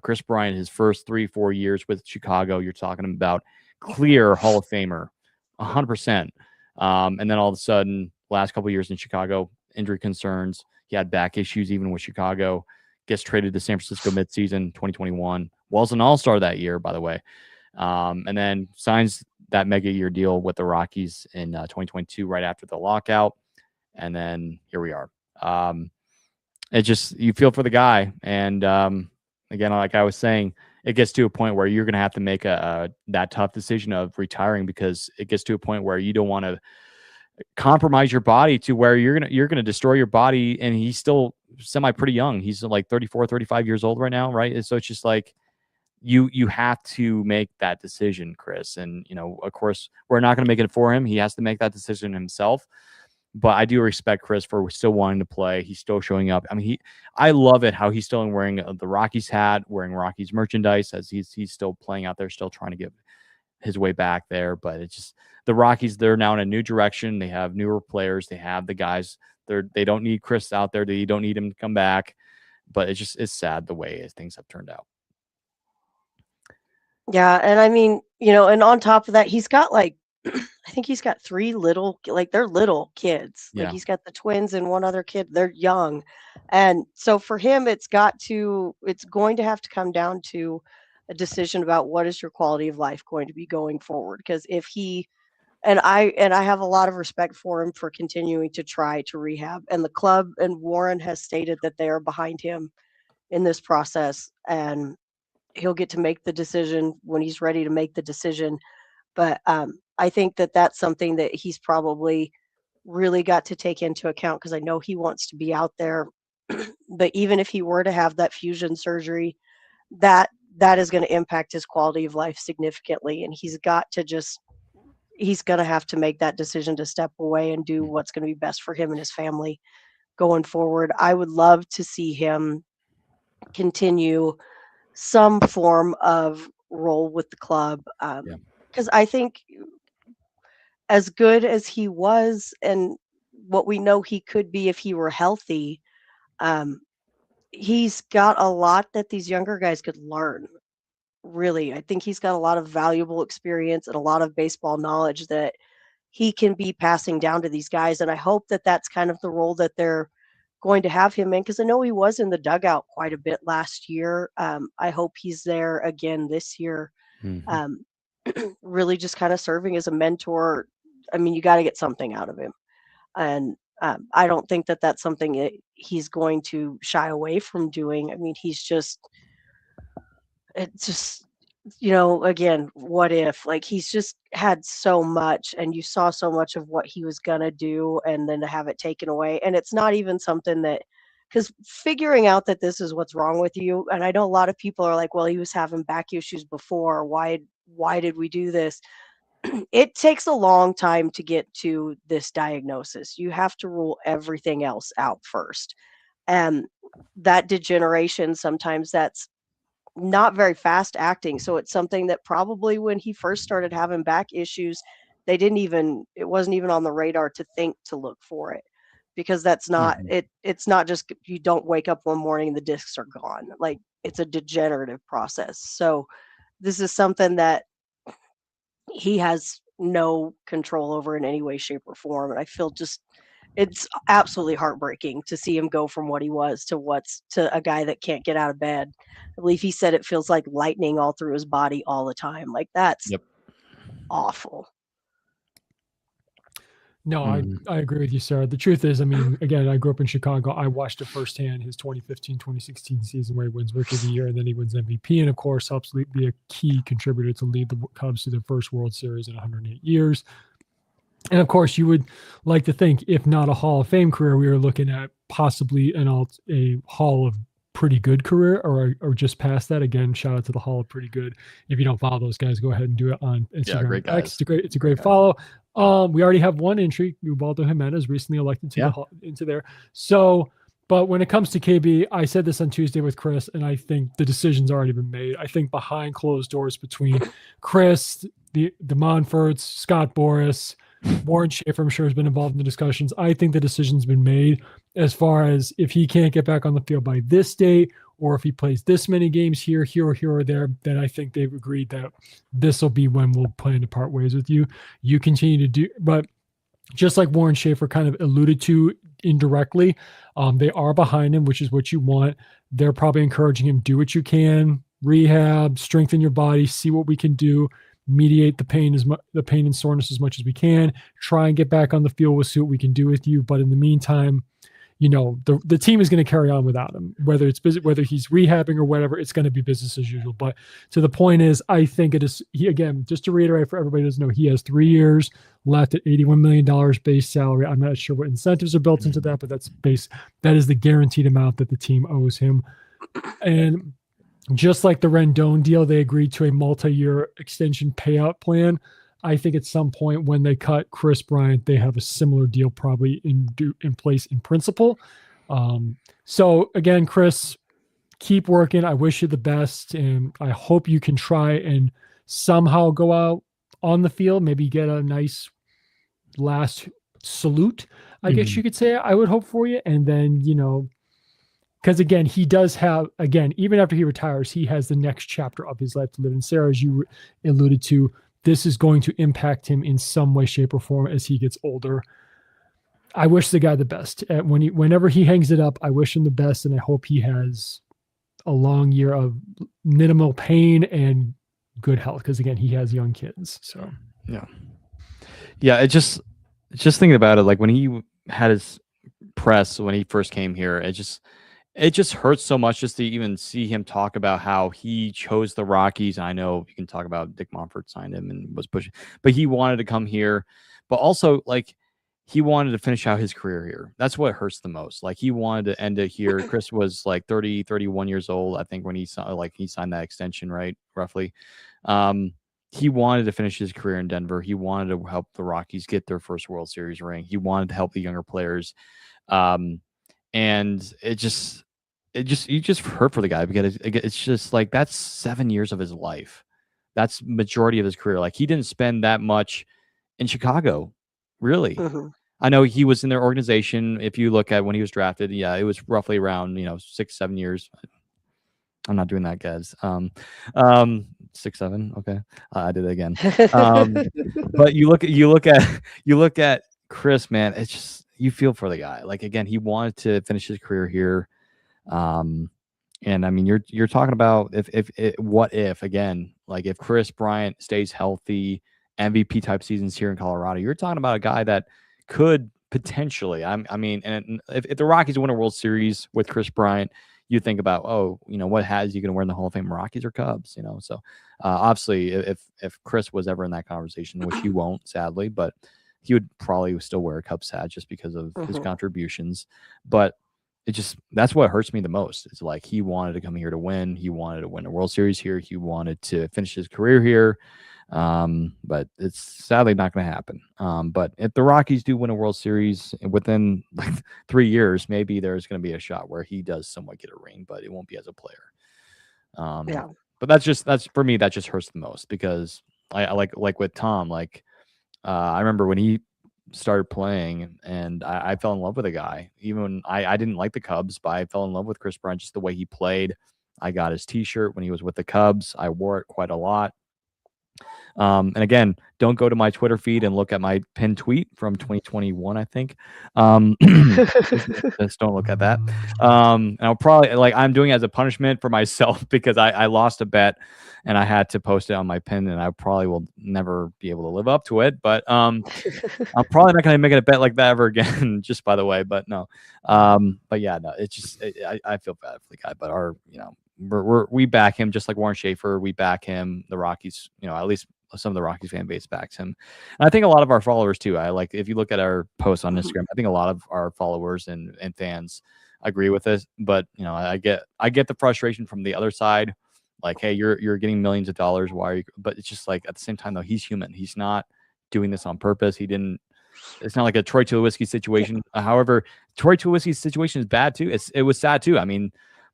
Chris Bryant, his first 3-4 years with Chicago, you're talking about clear Hall of Famer, 100%. And then all of a sudden, last couple of years in Chicago, injury concerns. He had back issues even with Chicago. Gets traded to San Francisco midseason 2021. Was an all-star that year, by the way. And then signs that mega year deal with the Rockies in 2022, right after the lockout. And then here we are. It just, you feel for the guy. And again, like I was saying, it gets to a point where you're going to have to make that tough decision of retiring, because it gets to a point where you don't want to compromise your body to where you're going to destroy your body. And he's still pretty young. He's like 34, 35 years old right now. Right. And so it's just like, you have to make that decision, Chris. And, of course, we're not going to make it for him. He has to make that decision himself. But I do respect Chris for still wanting to play. He's still showing up. I mean, I love it how he's still wearing the Rockies hat, wearing Rockies merchandise, as he's still playing out there, still trying to get his way back there. But it's just the Rockies, they're now in a new direction. They have newer players. They have the guys. They don't need Chris out there. They don't need him to come back. But it's sad the way things have turned out. Yeah, and I mean, and on top of that, he's got I think he's got 3 little, they're little kids. Yeah. Like he's got the twins and one other kid. They're young. And so for him, it's going to have to come down to a decision about what is your quality of life going to be going forward. Because if I have a lot of respect for him for continuing to try to rehab, and the club and Warren has stated that they are behind him in this process, and he'll get to make the decision when he's ready to make the decision. But I think that that's something that he's probably really got to take into account, because I know he wants to be out there. But even if he were to have that fusion surgery, that is going to impact his quality of life significantly. And he's going to have to make that decision to step away and do what's going to be best for him and his family going forward. I would love to see him continue some form of role with the club. Because I think as good as he was and what we know he could be if he were healthy, he's got a lot that these younger guys could learn. Really, I think he's got a lot of valuable experience and a lot of baseball knowledge that he can be passing down to these guys. And I hope that that's kind of the role that they're going to have him in, because I know he was in the dugout quite a bit last year. I hope he's there again this year. Really just kind of serving as a mentor. I mean, you got to get something out of him. And I don't think that that's something that he's going to shy away from doing. I mean, it's just, again, what if, he's just had so much, and you saw so much of what he was going to do, and then to have it taken away. And it's not even something that, because figuring out that this is what's wrong with you, and I know a lot of people are like, well, he was having back issues before. Why did we do this? It takes a long time to get to this diagnosis. You have to rule everything else out first. And that degeneration, sometimes that's not very fast acting. So it's something that probably when he first started having back issues, it wasn't even on the radar to think to look for it, because that's not it's not just, you don't wake up one morning and the discs are gone. It's a degenerative process. So this is something that he has no control over in any way, shape, or form. And I feel it's absolutely heartbreaking to see him go from what he was to a guy that can't get out of bed. I believe he said it feels like lightning all through his body all the time. That's awful. No, I agree with you, Sarah. The truth is, I mean, again, I grew up in Chicago. I watched it firsthand, his 2015-2016 season where he wins Rookie of the Year and then he wins MVP, and of course helps be a key contributor to lead the Cubs to their first World Series in 108 years. And of course, you would like to think, if not a Hall of Fame career, we were looking at possibly a Hall of Pretty Good career, or just past that. Again, shout out to the Hall of Pretty Good. If you don't follow those guys, go ahead and do it on Instagram. Yeah, great guys. It's a great follow. We already have one entry. Ubaldo Jimenez recently elected into there. So, but when it comes to KB, I said this on Tuesday with Chris, and I think the decision's already been made. I think behind closed doors between Chris, the Monforts, Scott Boras, Warren Schaefer, I'm sure, has been involved in the discussions. I think the decision's been made as far as if he can't get back on the field by this date, or if he plays this many games here, or there, then I think they've agreed that this will be when we'll plan to part ways with you. You continue to do, but just like Warren Schaefer kind of alluded to indirectly, they are behind him, which is what you want. They're probably encouraging him, do what you can, rehab, strengthen your body, see what we can do. mediate the pain and soreness as much as we can. Try and get back on the field. We'll see what we can do with you. But in the meantime, the team is going to carry on without him, whether he's rehabbing or whatever. It's going to be business as usual. But to the point is, I think it is. Again, just to reiterate for everybody who doesn't know, he has 3 years left at $81 million base salary. I'm not sure what incentives are built into that, but that is the guaranteed amount that the team owes him. And just like the Rendon deal, they agreed to a multi-year extension payout plan. I think at some point when they cut Chris Bryant, they have a similar deal probably in place in principle. So again, Chris, keep working. I wish you the best, and I hope you can try and somehow go out on the field, maybe get a nice last salute, I guess you could say. I would hope for you. And then, because again, he does have, even after he retires, he has the next chapter of his life to live in. Sarah, as you alluded to, this is going to impact him in some way, shape, or form as he gets older. I wish the guy the best. Whenever he hangs it up, I wish him the best, and I hope he has a long year of minimal pain and good health, because again, he has young kids. So yeah. It just thinking about it, like when he had his press when he first came here, it just hurts so much just to even see him talk about how he chose the Rockies. I know you can talk about Dick Monfort signed him and was pushing, but he wanted to come here, but also like he wanted to finish out his career here. That's what hurts the most. Like he wanted to end it here. Chris was like 30, 31 years old, I think, when he signed that extension, right? Roughly. He wanted to finish his career in Denver. He wanted to help the Rockies get their first World Series ring. He wanted to help the younger players. And you just hurt for the guy, because it's just like, that's 7 years of his life. That's majority of his career. Like he didn't spend that much in Chicago, really. I know he was in their organization. If you look at when he was drafted, it was roughly around 6-7 years. I'm not doing that, guys. 6, 7. Okay, I did it again. But you look at Chris, man. It's just, you feel for the guy. Like again, he wanted to finish his career here. And I mean, you're talking about if again, like if Chris Bryant stays healthy, MVP type seasons here in Colorado, you're talking about a guy that could potentially, I mean, and if the Rockies win a World Series with Chris Bryant, you think about, what hat is he going to wear in the Hall of Fame, Rockies or Cubs? So obviously if Chris was ever in that conversation, which he won't, sadly, but he would probably still wear a Cubs hat just because of his contributions. But that's what hurts me the most. It's like he wanted to come here to win. He wanted to win a World Series here. He wanted to finish his career here. But it's sadly not going to happen. But if the Rockies do win a World Series within like 3 years, maybe there's going to be a shot where he does somewhat get a ring, but it won't be as a player. But that's for me, that just hurts the most, because I like with Tom, I remember when he started playing and I fell in love with the guy. Even when I didn't like the Cubs, but I fell in love with Chris Bryant, just the way he played. I got his t-shirt when he was with the Cubs. I wore it quite a lot. And again, don't go to my Twitter feed and look at my pinned tweet from 2021, I think. Just don't look at that. And I'll probably, I'm doing it as a punishment for myself, because I lost a bet and I had to post it on my pin, and I probably will never be able to live up to it. But I'm probably not going to make it a bet like that ever again, just by the way. But no. But yeah, no, it's just, I feel bad for the guy, but we back him, just like Warren Schaefer. We back him. The Rockies, at least some of the Rockies fan base backs him. And I think a lot of our followers too. If you look at our posts on Instagram, I think a lot of our followers and fans agree with this. But I get the frustration from the other side. Like, hey, you're getting millions of dollars. Why are you? But it's just like, at the same time though, he's human. He's not doing this on purpose. It's not like a Troy Tulowitzki situation. However, Troy Tulowitzki's situation is bad too. It was sad too. I mean,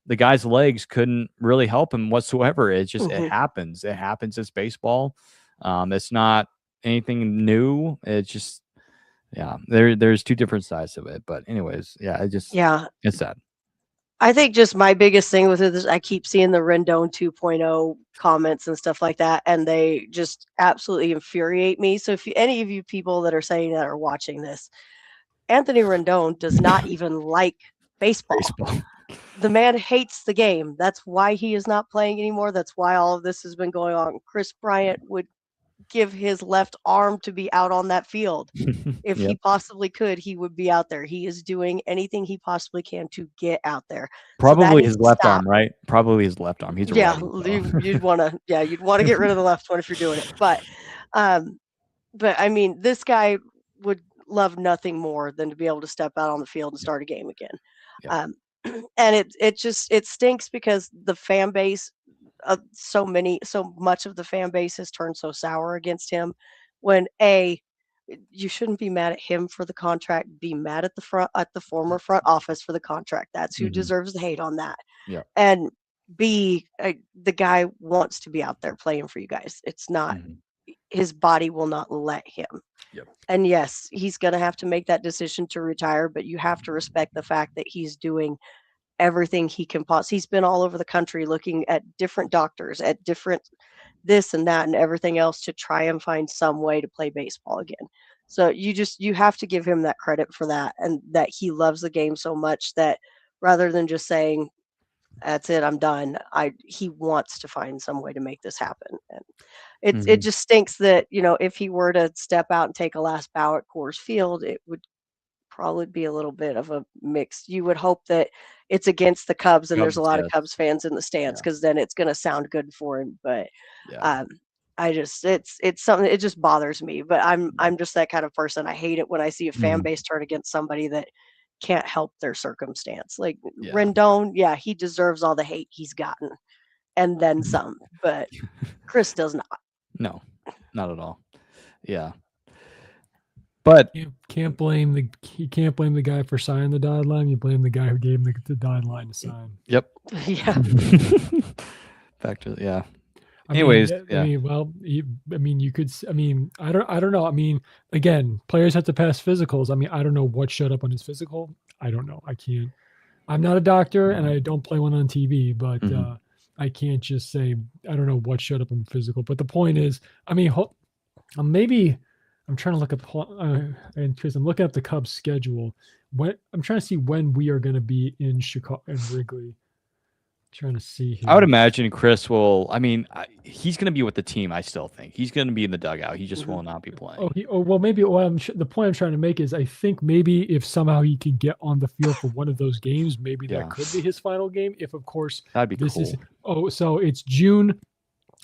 the guy's legs couldn't really help him whatsoever. It's just, it happens. It happens. It's baseball. It's not anything new. It's just, there's two different sides to it. But anyways, it's sad. I think just my biggest thing with it is I keep seeing the Rendon 2.0 comments and stuff like that, and they just absolutely infuriate me. So if any of you people that are saying that are watching this, Anthony Rendon does not even like baseball. The man hates the game. That's why he is not playing anymore. That's why all of this has been going on. Chris Bryant would give his left arm to be out on that field. If Yep. he possibly could, he would be out there. He is doing anything he possibly can to get out there. Probably so his left arm, right? Probably his left arm. He's a yeah, righty, so. you'd want to get rid of the left one if you're doing it. But I mean, this guy would love nothing more than to be able to step out on the field and start a game again. Yeah. And it stinks because the fan base, so much of the fan base has turned so sour against him. When you shouldn't be mad at him for the contract. Be mad at the former front office for the contract. That's who deserves the hate on that. Yeah. And B, the guy wants to be out there playing for you guys. It's not his body will not let him. Yep. And yes, he's going to have to make that decision to retire, but you have to respect the fact that he's doing everything he can possibly. He's been all over the country looking at different doctors, at different this and that and everything else to try and find some way to play baseball again. So you have to give him that credit for that, and that he loves the game so much that rather than just saying, that's it, I'm done, he wants to find some way to make this happen. And it just stinks that, if he were to step out and take a last bow at Coors Field, it would probably be a little bit of a mix. You would hope that it's against the Cubs and there's a lot of Cubs fans in the stands, because then it's going to sound good for him. But it's something, it just bothers me. But I'm just that kind of person. I hate it when I see a fan base turn against somebody that can't help their circumstance. Like Rendon, he deserves all the hate he's gotten and then some, but Chris does not. No, not at all. Yeah. But you can't blame the guy for signing the dotted line. You blame the guy who gave him the dotted line to sign. Yep. Yeah. Back to Anyways, you could. I don't know. I mean, again, players have to pass physicals. I mean, I don't know what showed up on his physical. I don't know. I can't. I'm not a doctor, and I don't play one on TV, but I can't just say I don't know what showed up on the physical. But the point is, I mean, maybe. I'm trying to look up, and Chris, I'm looking up the Cubs schedule. I'm trying to see when we are going to be in Chicago and Wrigley. Trying to see here. I would imagine Chris will. I mean, he's going to be with the team. I still think he's going to be in the dugout. He just will not be playing. Maybe. The point I'm trying to make is, I think maybe if somehow he can get on the field for one of those games, maybe that could be his final game. If, of course, that'd be cool. So it's June.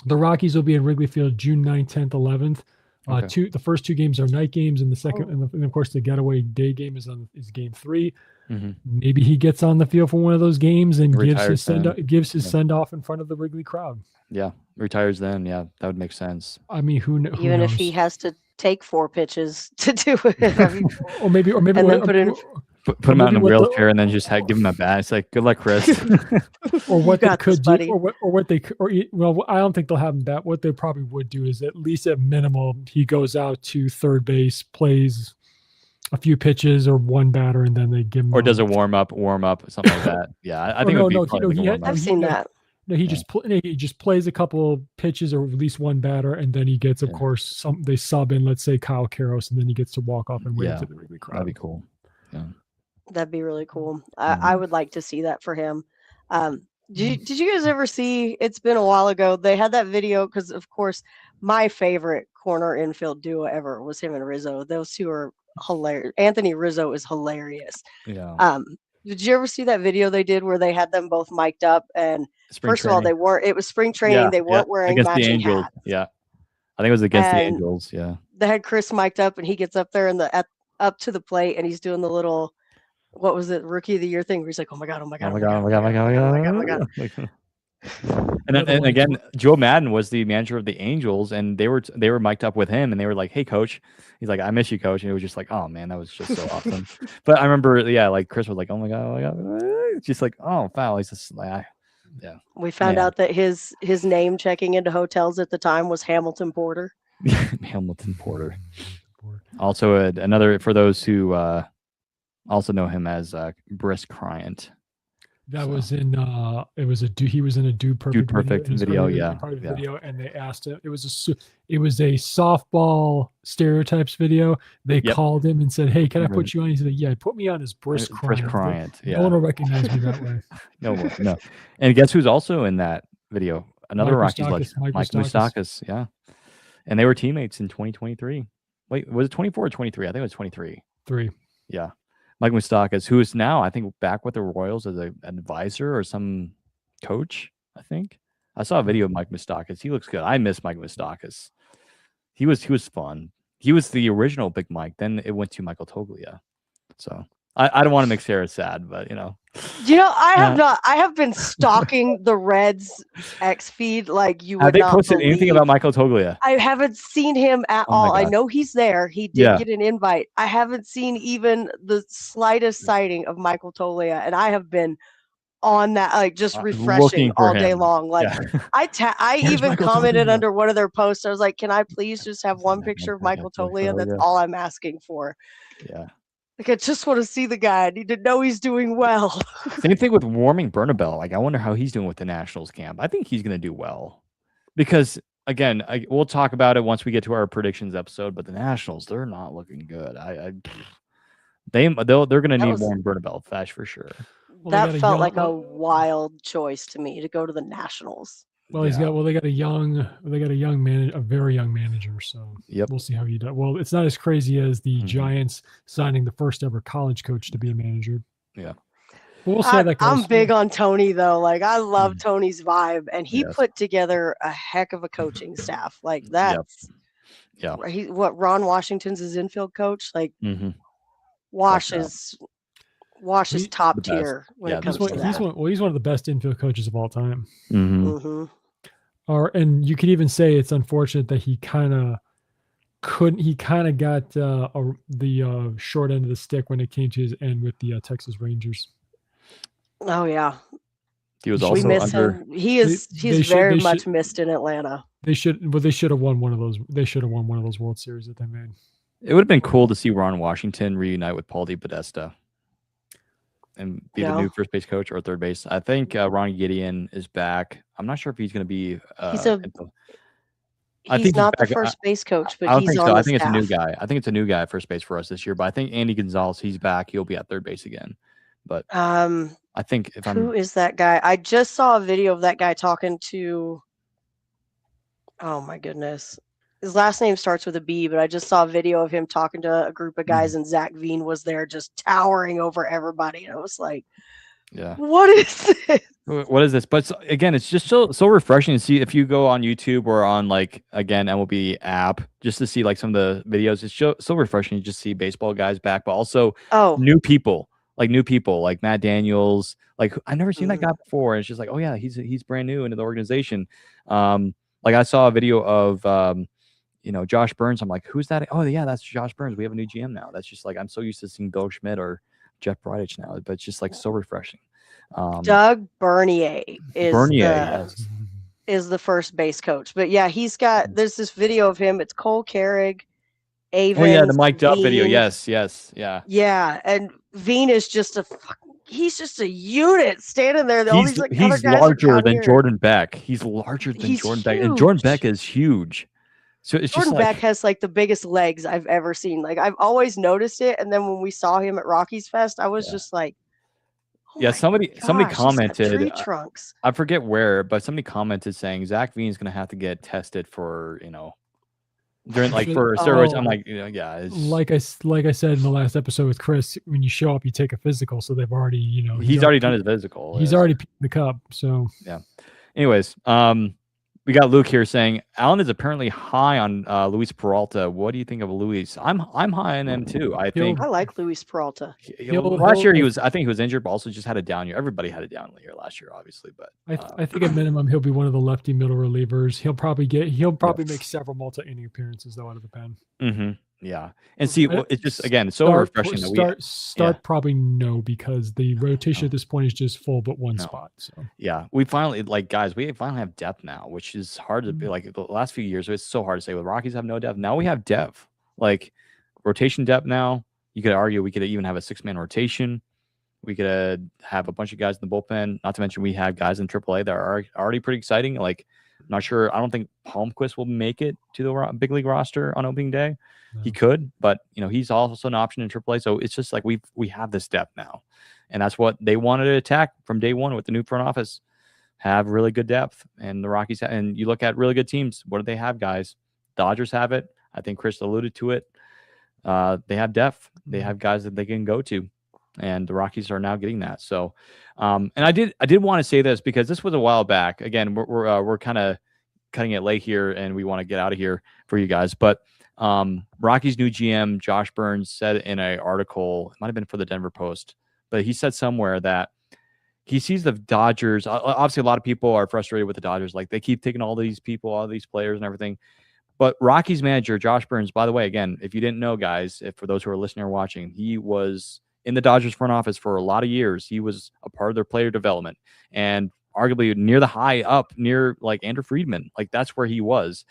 The Rockies will be in Wrigley Field June 9th, 10th, 11th. The first two games are night games, and the second, and of course, the getaway day game is game 3. Maybe he gets on the field for one of those games and gives his send off in front of the Wrigley crowd. Yeah, retires then. Yeah, that would make sense. I mean, who knows? Even if he has to take 4 pitches to do it, or maybe put him out in a wheelchair and then just give him a bat. It's like, good luck, Chris. Or what they could do, I don't think they'll have him bat. What they probably would do is, at least at minimum, he goes out to third base, plays a few pitches or one batter, and then they give him. Or does a warm up, something like that. Yeah, I think I've seen that. No, he just plays a couple pitches or at least one batter, and then he gets, of course, they sub in, let's say, Kyle Karros, and then he gets to walk off and wave to the Wrigley crowd. That'd be cool. Yeah. That'd be really cool. I would like to see that for him. Did you guys ever see, it's been a while ago, they had that video, because of course my favorite corner infield duo ever was him and Rizzo. Those two are hilarious. Anthony Rizzo is hilarious. Yeah. Did you ever see that video they did where they had them both mic'd up, and first of all, it was spring training. They weren't wearing matching hats. Yeah. I think it was against the Angels. Yeah. They had Chris mic'd up, and he gets up there up to the plate, and he's doing the little, what was it, Rookie of the Year thing, where he's like, oh my god. And again, Joe Madden was the manager of the Angels, and they were mic'd up with him, and they were like, hey coach. He's like, I miss you, coach. And it was just like, oh man, that was just so awesome. But I remember, like Chris was like, oh my god. It's just like, oh foul. He's just like, yeah. We found out that his name checking into hotels at the time was Hamilton Porter. Hamilton Porter. Also, another for those who also know him as Brisk Bryant. That was in he was in a Dude Perfect video, video, and they asked him. It was a softball stereotypes video. They called him and said, "Hey, can I put you on?" He said, "Yeah, put me on as Brisk Bryant." Yeah. No one will recognize me that way. No. And guess who's also in that video? Another Rockies legend, Mike Moustakas. Yeah. and they were teammates in 2023. Wait, was it 24 or 23? I think it was 23. 3. Yeah. Mike Moustakas, who is now, I think, back with the Royals as an advisor or some coach, I think. I saw a video of Mike Moustakas. He looks good. I miss Mike Moustakas. He was fun. He was the original Big Mike. Then it went to Michael Toglia. So I don't want to make Sarah sad, but I have been stalking the Reds X feed like you would have they not posted believe. anything about Michael Toglia? I haven't seen him at all. I know he's there. He did get an invite. I haven't seen even the slightest sighting of Michael Toglia, and I have been on that, like, just refreshing all day long. Like, I even commented under one of their posts. I was like, "Can I please just have one picture of Michael Toglia? That's all I'm asking for." Yeah. Like, I just want to see the guy. I need to know he's doing well. Same thing with Warming Bernabel. Like, I wonder how he's doing with the Nationals camp. I think he's going to do well because, again, we'll talk about it once we get to our predictions episode. But the Nationals, they're not looking good. They're going to need Warming Bernabel, that's for sure. That felt like a wild choice to me to go to the Nationals. Well, they got a young man, a very young manager. So we'll see how he does. Well, it's not as crazy as the Giants signing the first ever college coach to be a manager. Yeah. But we'll see how that goes. I'm big on Tony though. Like, I love Tony's vibe, and he put together a heck of a coaching staff. Like, that's Ron Washington's his infield coach. Like, Wash is top tier when it comes to that. He's one of the best infield coaches of all time. Mm-hmm. And you could even say it's unfortunate that he kind of got the short end of the stick when it came to his end with the Texas Rangers. Oh yeah, he was also under. He's very much missed in Atlanta. They should have won one of those. They should have won one of those World Series that they made. It would have been cool to see Ron Washington reunite with Paul DePodesta and be the new first base coach or third base. I think Ron Gideon is back. I'm not sure if he's going to be. He's not the first base coach, but I don't he's think on so. the I think staff. it's a new guy. I think it's a new guy at first base for us this year. But I think Andy Gonzalez, he's back. He'll be at third base again. But I think who is that guy? I just saw a video of that guy talking to. Oh my goodness. His last name starts with a B, but I just saw a video of him talking to a group of guys, and Zach Veen was there just towering over everybody. And I was like, what is this? What is this? But again, it's just so refreshing to see if you go on YouTube or on, like, again, MLB app, just to see like some of the videos. It's so refreshing to just see baseball guys back, but also new people like Matt Daniels. Like, I've never seen that guy before. And it's just like, oh yeah, he's brand new into the organization. Like, I saw a video of Josh Burns. I'm like, who's that? Oh yeah, that's Josh Burns. We have a new GM now. That's just like, I'm so used to seeing Bill Schmidt or Jeff Bridich now, but it's just like so refreshing. Doug Bernier is the first base coach, but yeah, there's this video of him. It's Cole Carrig, Avens, the mic'd up video. Yes, yeah, and Veen is he's just a unit standing there. He's larger than Jordan Beck. He's larger than Jordan Beck, and Jordan Beck is huge. So it's Jordan Beck has like the biggest legs I've ever seen. Like, I've always noticed it, and then when we saw him at Rockies Fest, I was just like, somebody commented. Tree trunks. I forget where, but somebody commented saying Zach Veen is going to have to get tested for during for steroids. I'm like, like I said in the last episode with Chris, when you show up, you take a physical. So they've already he's already done his physical. He's already picked the cup. So Anyways, we got Luke here saying Alan is apparently high on Luis Peralta. What do you think of Luis? I'm high on him too. I like Luis Peralta. Last year I think he was injured, but also just had a down year. Everybody had a down year last year, obviously. But I think at minimum he'll be one of the lefty middle relievers. He'll probably make several multi-inning appearances though out of the pen. Mm-hmm. Yeah, and see, it's just it's so refreshing that start probably no, because the rotation at this point is just full but one spot. So we finally finally have depth now, which is hard to be. Like, the last few years, it's so hard to say. The Rockies have no depth. Now we have depth, like rotation depth. Now you could argue we could even have a 6-man rotation. We could have a bunch of guys in the bullpen. Not to mention we have guys in AAA that are already pretty exciting. Like, I'm not sure. I don't think Palmquist will make it to the big league roster on opening day. No. He could, but he's also an option in AAA. So it's just like we have this depth now, and that's what they wanted to attack from day one with the new front office. Have really good depth, and the Rockies. And you look at really good teams. What do they have, guys? Dodgers have it. I think Chris alluded to it. They have depth. They have guys that they can go to, and the Rockies are now getting that. So, and I did want to say this because this was a while back. Again, we're kind of cutting it late here, and we want to get out of here for you guys. But Rockies' new GM Josh Burns said in an article, it might have been for the Denver Post, but he said somewhere that he sees the Dodgers. Obviously, a lot of people are frustrated with the Dodgers. Like, they keep taking all these people, all these players and everything. But Rockies manager Josh Burns, by the way, again, if you didn't know, guys, for those who are listening or watching, he was in the Dodgers front office for a lot of years. He was a part of their player development and arguably near the high up, near like Andrew Friedman. Like, that's where he was.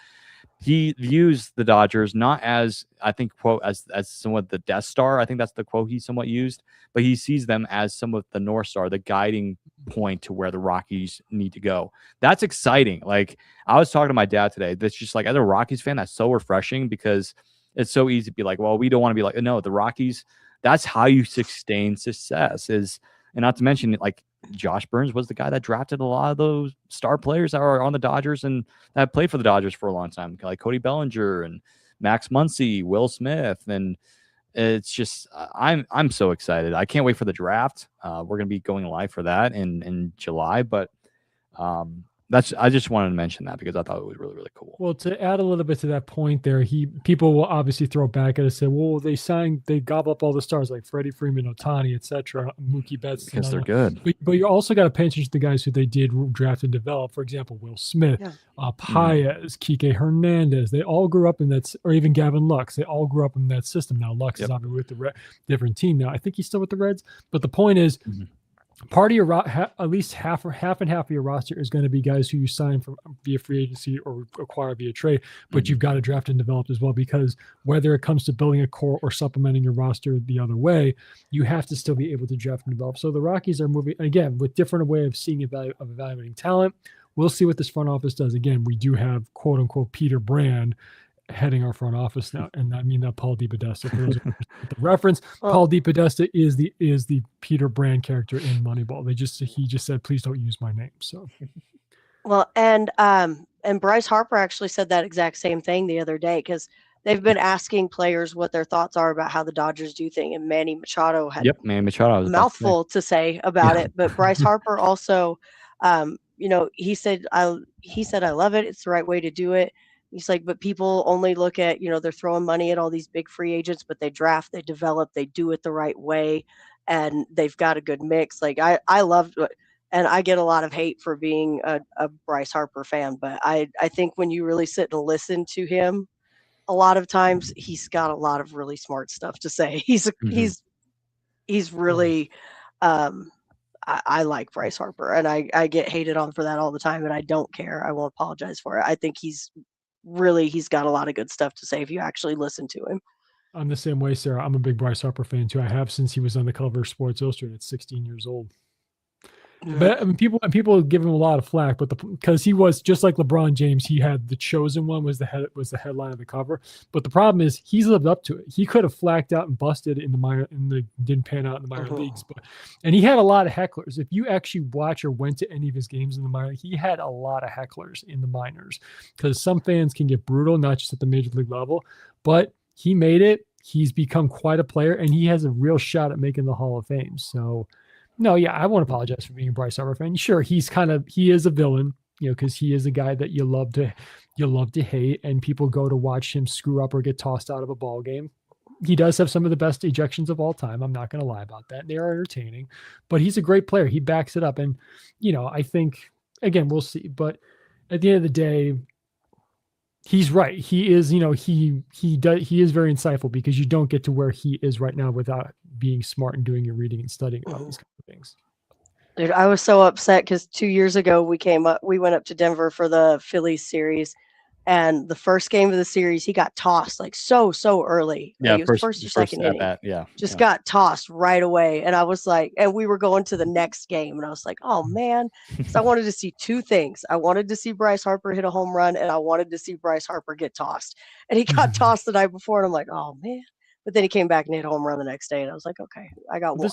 He views the Dodgers not as, I think, quote, as somewhat the Death Star. I think that's the quote he somewhat used, but he sees them as somewhat the North Star, the guiding point to where the Rockies need to go. That's exciting. Like, I was talking to my dad today. That's just like, as a Rockies fan, that's so refreshing because it's so easy to be like, well, we don't want to be like, no, the Rockies, that's how you sustain success is, and not to mention, like, Josh Burns was the guy that drafted a lot of those star players that are on the Dodgers and that played for the Dodgers for a long time, like Cody Bellinger and Max Muncy, Will Smith. And it's just, I'm so excited. I can't wait for the draft. We're going to be going live for that in July, but I just wanted to mention that because I thought it was really, really cool. Well, to add a little bit to that point there, people will obviously throw back at us and say, well, they gobble up all the stars like Freddie Freeman, Ohtani, etc., Mookie Betts. Because they're good. But you also got to pay attention to the guys who they did draft and develop. For example, Will Smith, Paez, Kike Hernandez. They all grew up in that, or even Gavin Lux. They all grew up in that system. Now, Lux is obviously with the different team now. I think he's still with the Reds. But the point is, part of your at least half and half of your roster is going to be guys who you sign from via free agency or acquire via trade, but you've got to draft and develop as well, because whether it comes to building a core or supplementing your roster the other way, you have to still be able to draft and develop. So the Rockies are moving again with different way of seeing evaluating talent. We'll see what this front office does. Again, we do have quote unquote Peter Brand heading our front office now, and I mean that Paul DePodesta. For those the reference, Paul DePodesta is the Peter Brand character in Moneyball. He just said, please don't use my name. So, well, and Bryce Harper actually said that exact same thing the other day, because they've been asking players what their thoughts are about how the Dodgers do things, and Manny Machado had a mouthful to say about it, but Bryce Harper also, he said I love it. It's the right way to do it. He's like, but people only look at, they're throwing money at all these big free agents, but they draft, they develop, they do it the right way, and they've got a good mix. Like, I loved it, and I get a lot of hate for being a Bryce Harper fan, but I think when you really sit and listen to him, a lot of times he's got a lot of really smart stuff to say. He's really, I like Bryce Harper, and I get hated on for that all the time, and I don't care. I won't apologize for it. I think he's got a lot of good stuff to say if you actually listen to him. I'm the same way, Sarah. I'm a big Bryce Harper fan too. I have since he was on the cover of Sports Illustrated at 16 years old. But I mean, people give him a lot of flack, but because he was just like LeBron James, he had The Chosen One was the headline of the cover. But the problem is he's lived up to it. He could have flacked out and busted in the didn't pan out in the minor leagues, and he had a lot of hecklers. If you actually watch or went to any of his games in the minor, he had a lot of hecklers in the minors, because some fans can get brutal, not just at the major league level. But he made it. He's become quite a player, and he has a real shot at making the Hall of Fame. So. No, yeah, I won't apologize for being a Bryce Harper fan. Sure, he is a villain, because he is a guy that you love to hate, and people go to watch him screw up or get tossed out of a ball game. He does have some of the best ejections of all time. I'm not going to lie about that. They are entertaining, but he's a great player. He backs it up, and I think again we'll see. But at the end of the day, he's right. He is, he is very insightful, because you don't get to where he is right now without being smart and doing your reading and studying about these kind of things. Dude, I was so upset because 2 years ago we went up to Denver for the Phillies series, and the first game of the series he got tossed like so early. Yeah, like, first or second inning. Got tossed right away, and I was like, and we were going to the next game, and I was like, oh man, because I wanted to see two things. I wanted to see Bryce Harper hit a home run, and I wanted to see Bryce Harper get tossed, and he got tossed the night before, and I'm like, oh man. But then he came back and hit a home run the next day, and I was like, okay, I got one.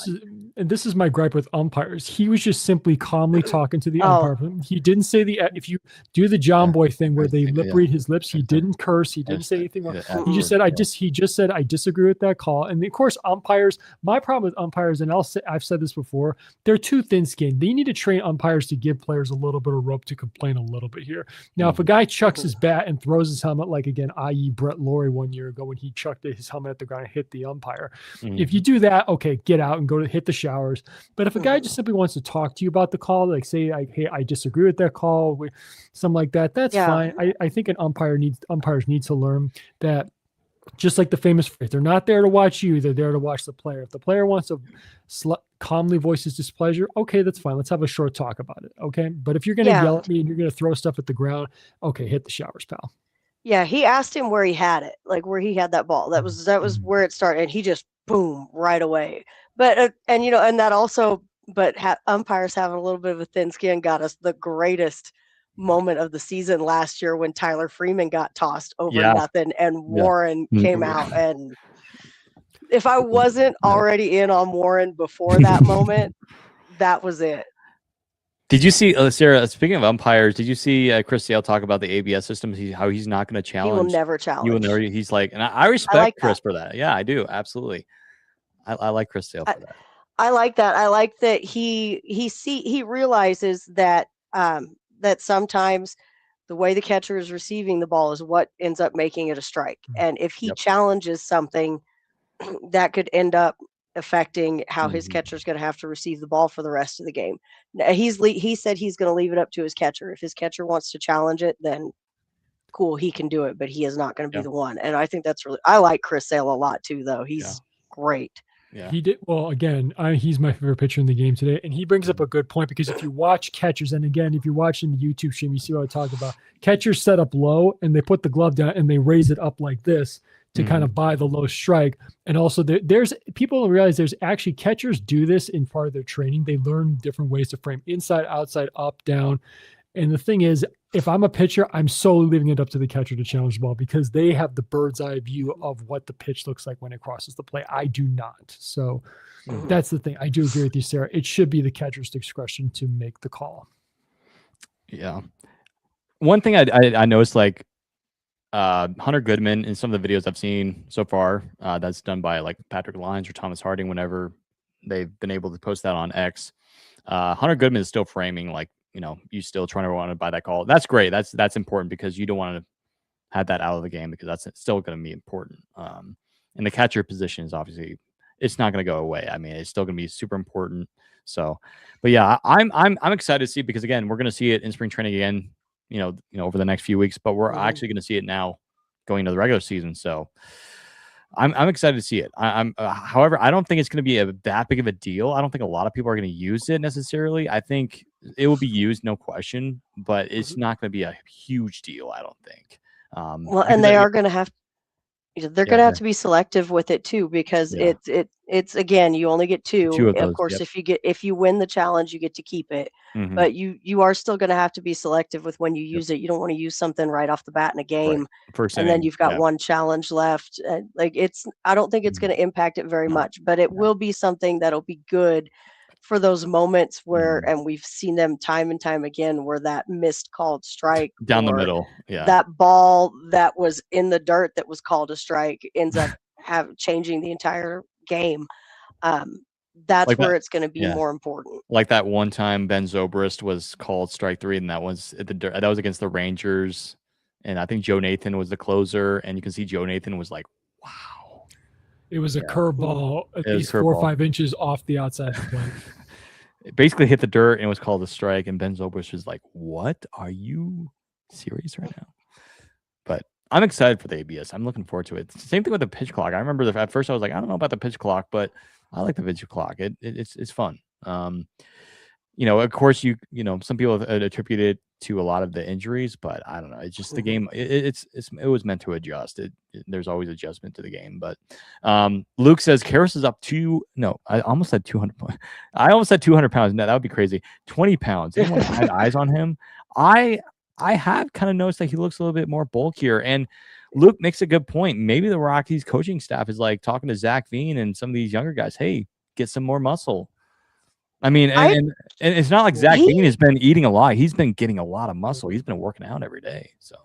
This is my gripe with umpires. He was just simply calmly talking to the umpire. He didn't say if you do the John Boy thing where they lip read his lips, he didn't curse. He didn't say anything wrong. He just said, he just said, I disagree with that call. And of course, umpires, my problem with umpires, and I've said this before, they're too thin-skinned. They need to train umpires to give players a little bit of rope to complain a little bit here. Now, if a guy chucks his bat and throws his helmet, like again, i.e. Brett Laurie 1 year ago when he chucked his helmet at the ground and hit the umpire. If you do that, okay, get out and go to hit the showers. But if a guy just simply wants to talk to you about the call, like say, hey, I disagree with that call, something like that, that's fine. I think umpires need to learn that, just like the famous phrase, they're not there to watch you, they're there to watch the player. If the player wants to calmly voice his displeasure, okay, that's fine. Let's have a short talk about it, okay? But if you're going to yell at me and you're going to throw stuff at the ground, okay, hit the showers, pal. Yeah, he asked him where he had it, like where he had that ball. That was where it started, and he just boom right away. But and that also, umpires having a little bit of a thin skin got us the greatest moment of the season last year when Tyler Freeman got tossed over nothing, and Warren came out. And if I wasn't already in on Warren before that moment, that was it. Did you see, Sarah, speaking of umpires, did you see Chris Sale talk about the ABS system, how he's not going to challenge? He will never challenge. You will never, he's like, and I respect Chris for that. Yeah, I do. Absolutely. I like Chris Sale for that. I like that. I like that he realizes that that sometimes the way the catcher is receiving the ball is what ends up making it a strike. And if he challenges something, that could end up affecting how his catcher is going to have to receive the ball for the rest of the game. He said he's going to leave it up to his catcher. If his catcher wants to challenge it, then cool, he can do it, but he is not going to be the one. And I think that's I like Chris Sale a lot too, though. He's great. Yeah. He did well. Again, he's my favorite pitcher in the game today, and he brings up a good point, because if you watch catchers, and again, if you're watching the YouTube stream, you see what I talk about. Catchers set up low, and they put the glove down, and they raise it up like this to kind of buy the low strike. And also, there's people realize there's actually catchers do this in part of their training. They learn different ways to frame inside, outside, up, down. And the thing is, if I'm a pitcher, I'm solely leaving it up to the catcher to challenge the ball, because they have the bird's eye view of what the pitch looks like when it crosses the plate. I do not. So that's the thing. I do agree with you, Sarah. It should be the catcher's discretion to make the call. Yeah. One thing I noticed, like Hunter Goodman in some of the videos I've seen so far, that's done by like Patrick Lyons or Thomas Harding, whenever they've been able to post that on X. Hunter Goodman is still framing like, you still trying to want to buy that call. That's great. That's important, because you don't want to have that out of the game, because that's still going to be important. And the catcher position is obviously, it's not going to go away. I mean, it's still going to be super important. So, but yeah, I'm excited to see, because again, we're going to see it in spring training again, over the next few weeks, but we're actually going to see it now going into the regular season. So I'm excited to see it. However, I don't think it's going to be that big of a deal. I don't think a lot of people are going to use it necessarily. I think it will be used, no question, but it's not going to be a huge deal, I don't think. And they are going to have, they're going to have to be selective with it too, because it's again, you only get two. Of course, if you win the challenge, you get to keep it, but you are still going to have to be selective with when you use it. You don't want to use something right off the bat in a game, and then you've got one challenge left. I don't think it's going to impact it very much, but it will be something that'll be good for those moments where, and we've seen them time and time again, where that missed called strike down the middle, that ball that was in the dirt that was called a strike ends up changing the entire game. That's like where it's going to be more important. Like that one time Ben Zobrist was called strike 3, and that was against the Rangers, and I think Joe Nathan was the closer, and you can see Joe Nathan was like, wow. It was a curveball at least 4 or 5 inches off the outside of the plate. It basically hit the dirt and was called a strike, and Ben Zobrist was like, what? Are you serious right now? But I'm excited for the ABS. I'm looking forward to it. Same thing with the pitch clock. I remember at first I was like, I don't know about the pitch clock, but I like the pitch clock. It's fun. Of course, some people have attributed it to a lot of the injuries, but I don't know. It's just the game. It was meant to adjust. There's always adjustment to the game. But Luke says Karras is up I almost said 200 pounds. I almost said 200 pounds. No, that would be crazy. 20 pounds. Anyone had eyes on him? I have kind of noticed that he looks a little bit more bulkier. And Luke makes a good point. Maybe the Rockies coaching staff is like talking to Zach Veen and some of these younger guys. Hey, get some more muscle. I mean, and it's not like Zach Veen has been eating a lot. He's been getting a lot of muscle. He's been working out every day. So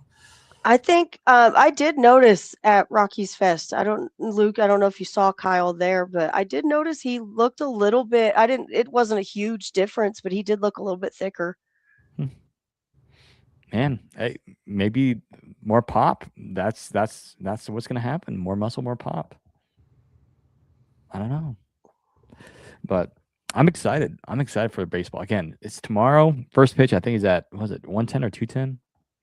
I think I did notice at Rockies Fest. Luke, I don't know if you saw Kyle there, but I did notice he looked a little bit. It wasn't a huge difference, but he did look a little bit thicker. Man, hey, maybe more pop. That's what's going to happen. More muscle, more pop. I don't know, but I'm excited. I'm excited for baseball. Again, it's tomorrow. First pitch, I think, is at, was it 1:10 or 2:10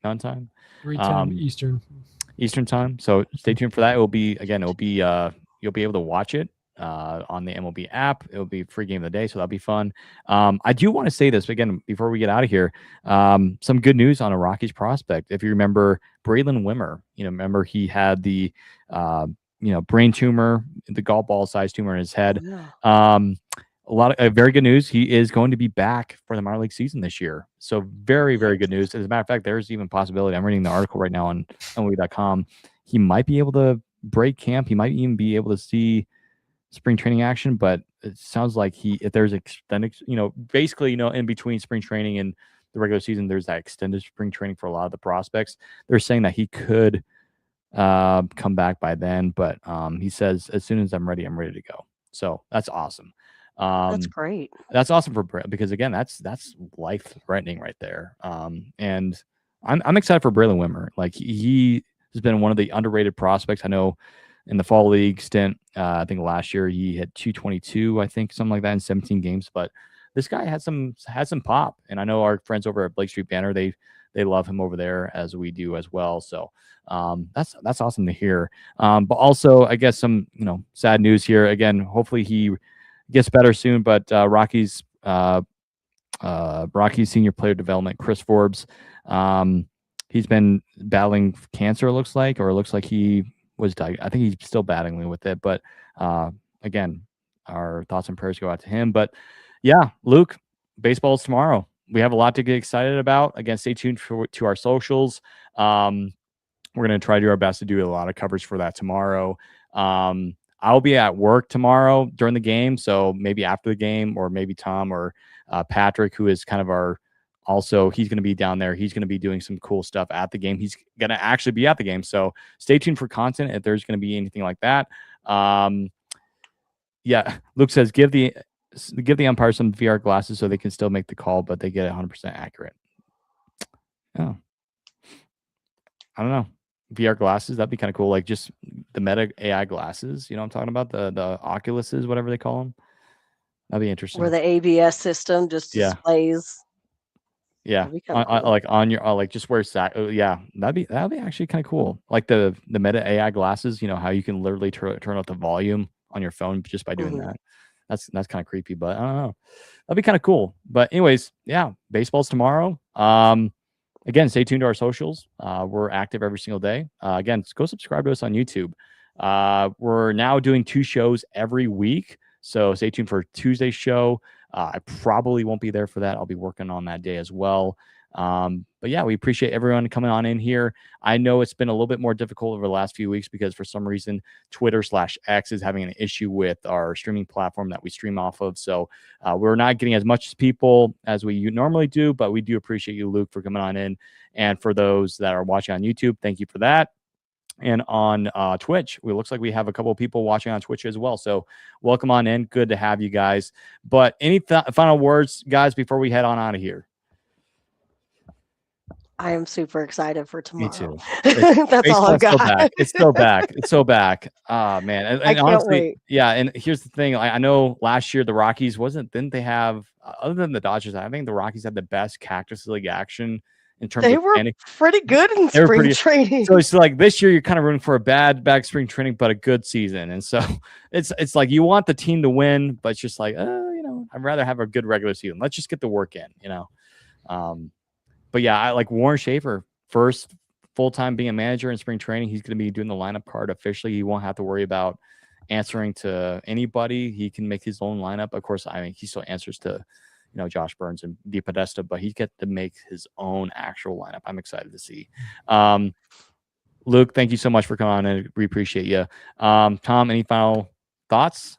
Mountain Time? 3:10 Eastern time. So stay tuned for that. You'll be able to watch it on the MLB app. It'll be free game of the day, so that'll be fun. I do want to say this again before we get out of here. Some good news on a Rockies prospect. If you remember Braylon Wimmer, remember he had the brain tumor, the golf ball size tumor in his head. Yeah. A lot of very good news. He is going to be back for the minor league season this year. So very, very good news. As a matter of fact, there's even possibility. I'm reading the article right now on MLB.com. He might be able to break camp. He might even be able to see spring training action, but it sounds like if there's extended, basically, in between spring training and the regular season, there's that extended spring training for a lot of the prospects. They're saying that he could come back by then, but he says, as soon as I'm ready to go. So that's awesome. That's great. That's awesome for Brett, because again, that's life threatening right there. And I'm excited for Braylon Wimmer. Like, he has been one of the underrated prospects. I know in the fall league stint, I think last year he had 222, I think, something like that in 17 games. But this guy had some pop, and I know our friends over at Blake Street Banner, they love him over there, as we do as well. So that's awesome to hear. But also, I guess some sad news here. Again, hopefully he gets better soon. But Rockies senior player development, Chris Forbes, he's been battling cancer. It looks like he was diagnosed. I think he's still battling with it. But again, our thoughts and prayers go out to him. But yeah, Luke, baseball's tomorrow. We have a lot to get excited about. Again, stay tuned to our socials. We're going to try to do our best to do a lot of coverage for that tomorrow. I'll be at work tomorrow during the game, so maybe after the game, or maybe Tom or Patrick, who is kind of he's going to be down there. He's going to be doing some cool stuff at the game. He's going to actually be at the game, so stay tuned for content if there's going to be anything like that. Yeah, Luke says give the umpire some VR glasses so they can still make the call, but they get it 100% accurate. Oh, I don't know. VR glasses, that'd be kind of cool. Like just the Meta AI glasses, you know what I'm talking about? The Oculuses, whatever they call them. That'd be interesting. Where the ABS system just displays. Yeah. Like on your, like just where it's at. Yeah. That'd be actually kind of cool. Like the Meta AI glasses, how you can literally turn up the volume on your phone just by doing that. That's kind of creepy, but I don't know. That'd be kind of cool. But anyways, yeah, baseball's tomorrow. Again, stay tuned to our socials. We're active every single day. Again, go subscribe to us on YouTube. We're now doing 2 shows every week, so stay tuned for Tuesday's show. I probably won't be there for that. I'll be working on that day as well. But yeah, we appreciate everyone coming on in here. I know it's been a little bit more difficult over the last few weeks because for some reason Twitter/X is having an issue with our streaming platform that we stream off of. So we're not getting as much people as we normally do, but we do appreciate you, Luke, for coming on in. And for those that are watching on YouTube, thank you for that. And on Twitch, it looks like we have a couple of people watching on Twitch as well. So welcome on in. Good to have you guys. But any final words, guys, before we head on out of here? I am super excited for tomorrow. Me too. That's all I've got. It's still back. Man. And I can't honestly, wait. Yeah. And here's the thing. I know last year the Rockies didn't they have, other than the Dodgers, I think the Rockies had the best Cactus League action in terms They of were pretty good in spring training. So it's like this year you're kind of rooting for a bad spring training, but a good season. And so it's like you want the team to win, but it's just like, I'd rather have a good regular season. Let's just get the work in, But yeah, I like Warren Schaefer, first full-time being a manager in spring training. He's going to be doing the lineup card officially. He won't have to worry about answering to anybody. He can make his own lineup. Of course, he still answers to, Josh Burns and DePodesta, but he gets to make his own actual lineup. I'm excited to see. Luke, thank you so much for coming on, and we appreciate you. Tom, any final thoughts?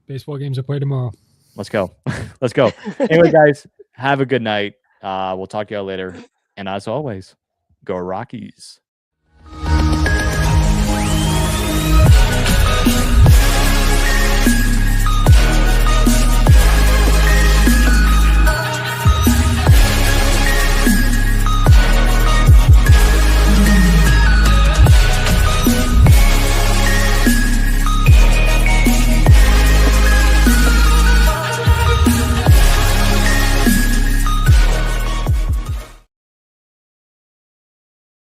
Baseball games are played tomorrow. Let's go. Let's go. Anyway, guys, have a good night. We'll talk to y'all later. And as always, go Rockies.